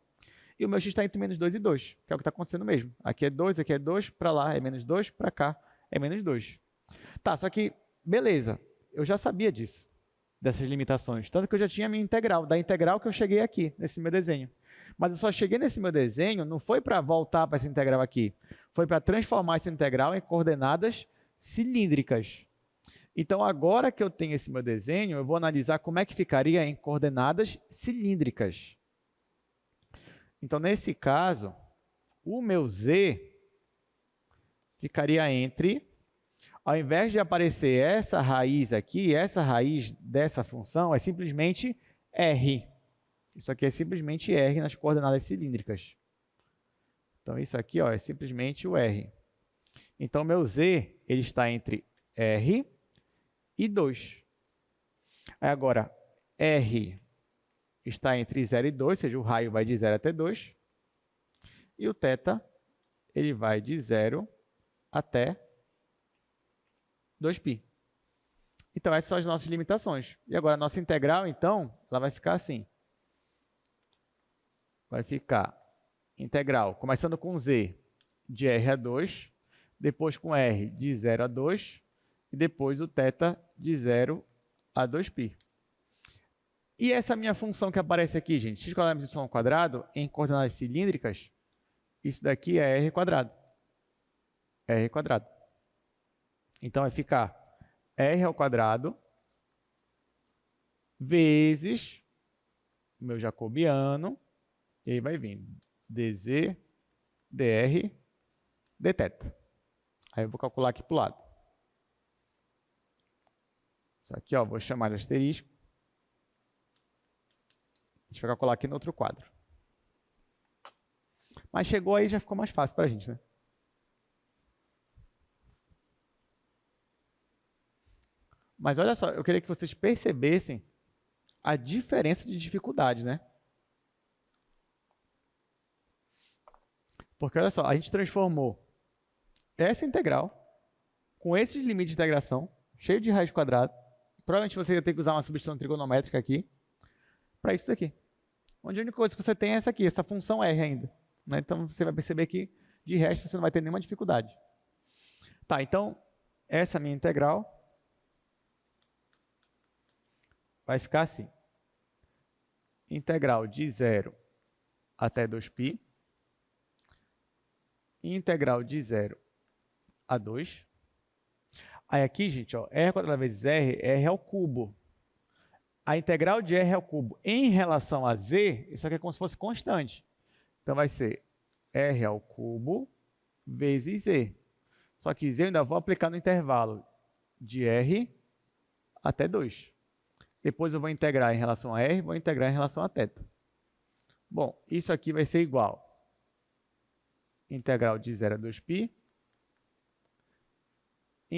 E o meu x está entre menos 2 e 2, que é o que está acontecendo mesmo. Aqui é 2, para lá é menos 2, para cá é menos 2. Tá, só que, beleza, eu já sabia disso, dessas limitações, tanto que eu já tinha a minha integral, da integral que eu cheguei aqui, nesse meu desenho. Mas eu só cheguei nesse meu desenho, não foi para voltar para essa integral aqui, foi para transformar essa integral em coordenadas cilíndricas. Então, agora que eu tenho esse meu desenho, eu vou analisar como é que ficaria em coordenadas cilíndricas. Então, nesse caso, o meu z ficaria entre, ao invés de aparecer essa raiz aqui, essa raiz dessa função é simplesmente r. Isso aqui é simplesmente r nas coordenadas cilíndricas. Então, isso aqui ó, é simplesmente o r. Então, meu z ele está entre r e 2. Aí, agora, r está entre 0 e 2, ou seja, o raio vai de 0 até 2. E o θ ele vai de 0 até 2π. Então, essas são as nossas limitações. E agora, a nossa integral, então, ela vai ficar assim. Vai ficar integral, começando com z de r a 2, depois com r de 0 a 2, e depois o θ de 0 a 2π. E essa minha função que aparece aqui, gente, x² mais y² em coordenadas cilíndricas, isso daqui é r². r². Então, vai ficar r² vezes o meu jacobiano, e aí vai vir dz, dr, dθ. Aí eu vou calcular aqui para o lado. Isso aqui, ó, vou chamar de asterisco. A gente vai calcular aqui no outro quadro. Mas chegou aí, já ficou mais fácil para a gente, né? Mas olha só, eu queria que vocês percebessem a diferença de dificuldade, né? Porque olha só, a gente transformou essa integral com esses limites de integração, cheio de raiz quadrada. Provavelmente você ia ter que usar uma substituição trigonométrica aqui, para isso daqui. Onde a única coisa que você tem é essa aqui, essa função r ainda. Né? Então, você vai perceber que, de resto, você não vai ter nenhuma dificuldade. Tá, então, essa minha integral vai ficar assim. Integral de 0 até 2π. Integral de 0 a 2. Aí aqui, gente, ó, r² vezes r ao cubo. A integral de r ao cubo em relação a z, isso aqui é como se fosse constante. Então, vai ser r ao cubo vezes z. Só que z eu ainda vou aplicar no intervalo de r até 2. Depois eu vou integrar em relação a r, vou integrar em relação a θ. Bom, isso aqui vai ser igual integral de 0 a 2π,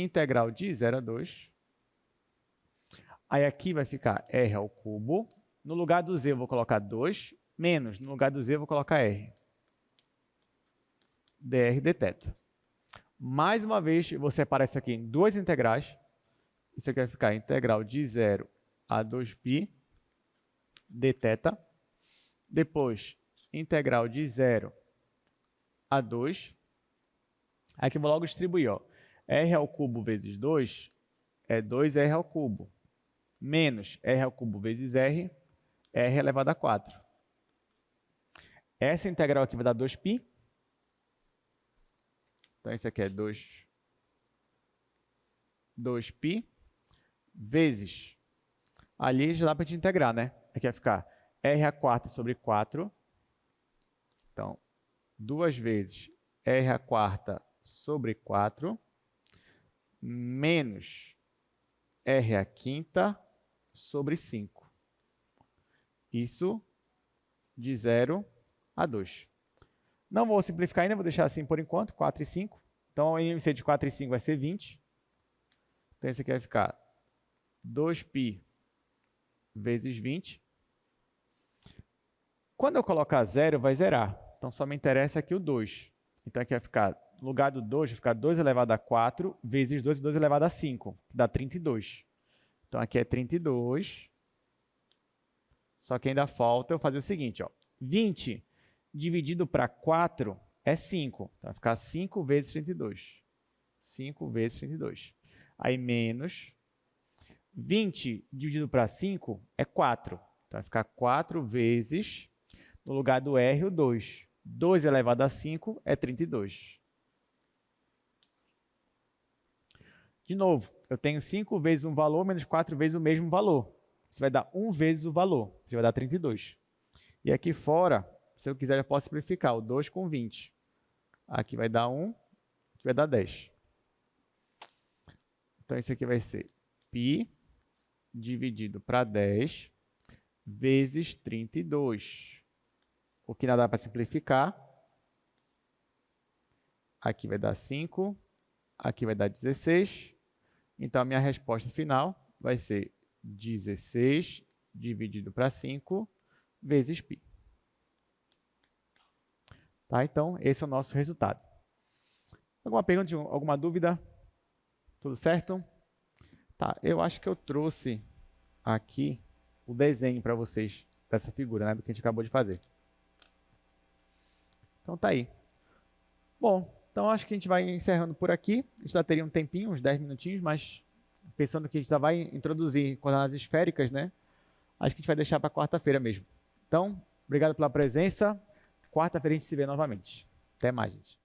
integral de 0 a 2. Aí aqui vai ficar r ao cubo. No lugar do z eu vou colocar 2, menos, no lugar do z eu vou colocar r. dr dθ. Mais uma vez, eu vou separar isso aqui em duas integrais. Isso aqui vai ficar integral de 0 a 2π dθ. Depois, integral de 0 a 2. Aqui eu vou logo distribuir. Ó. R ao cubo vezes 2 é 2r ao cubo. Menos r ao cubo vezes r, r elevado a 4. Essa integral aqui vai dar 2π. Então, isso aqui é 2π vezes, ali já dá para a gente integrar, né? Aqui vai ficar r a quarta sobre 4. Então, 2 vezes r a quarta sobre 4, menos r a quinta sobre 5. Isso de 0 a 2. Não vou simplificar ainda, vou deixar assim por enquanto, 4 e 5. Então, o IMC de 4 e 5 vai ser 20. Então, esse aqui vai ficar 2π vezes 20. Quando eu colocar 0, vai zerar. Então, só me interessa aqui o 2. Então, aqui vai ficar, no lugar do 2, vai ficar 2 elevado a 4 vezes 2, 2 elevado a 5, que dá 32. Então, aqui é 32. Só que ainda falta eu fazer o seguinte, ó. 20 dividido para 4 é 5. Então, vai ficar 5 vezes 32. 5 vezes 32. Aí, menos 20 dividido para 5 é 4. Então, vai ficar 4 vezes, no lugar do R, o 2. 2 elevado a 5 é 32. De novo, eu tenho 5 vezes um valor menos 4 vezes o mesmo valor. Isso vai dar 1 vezes o valor, que vai dar 32. E aqui fora, se eu quiser, eu posso simplificar o 2 com 20. Aqui vai dar 1, aqui vai dar 10. Então, isso aqui vai ser π dividido para 10 vezes 32. O que não dá para simplificar. Aqui vai dar 5, aqui vai dar 16. Então, a minha resposta final vai ser 16 dividido para 5 vezes π. Tá? Então, esse é o nosso resultado. Alguma pergunta, alguma dúvida? Tudo certo? Tá, eu acho que eu trouxe aqui o desenho para vocês dessa figura, né, do que a gente acabou de fazer. Então, tá aí. Bom, então acho que a gente vai encerrando por aqui. A gente já teria um tempinho, uns 10 minutinhos, mas pensando que a gente já vai introduzir coordenadas esféricas, né? Acho que a gente vai deixar para quarta-feira mesmo. Então, obrigado pela presença. Quarta-feira a gente se vê novamente. Até mais, gente.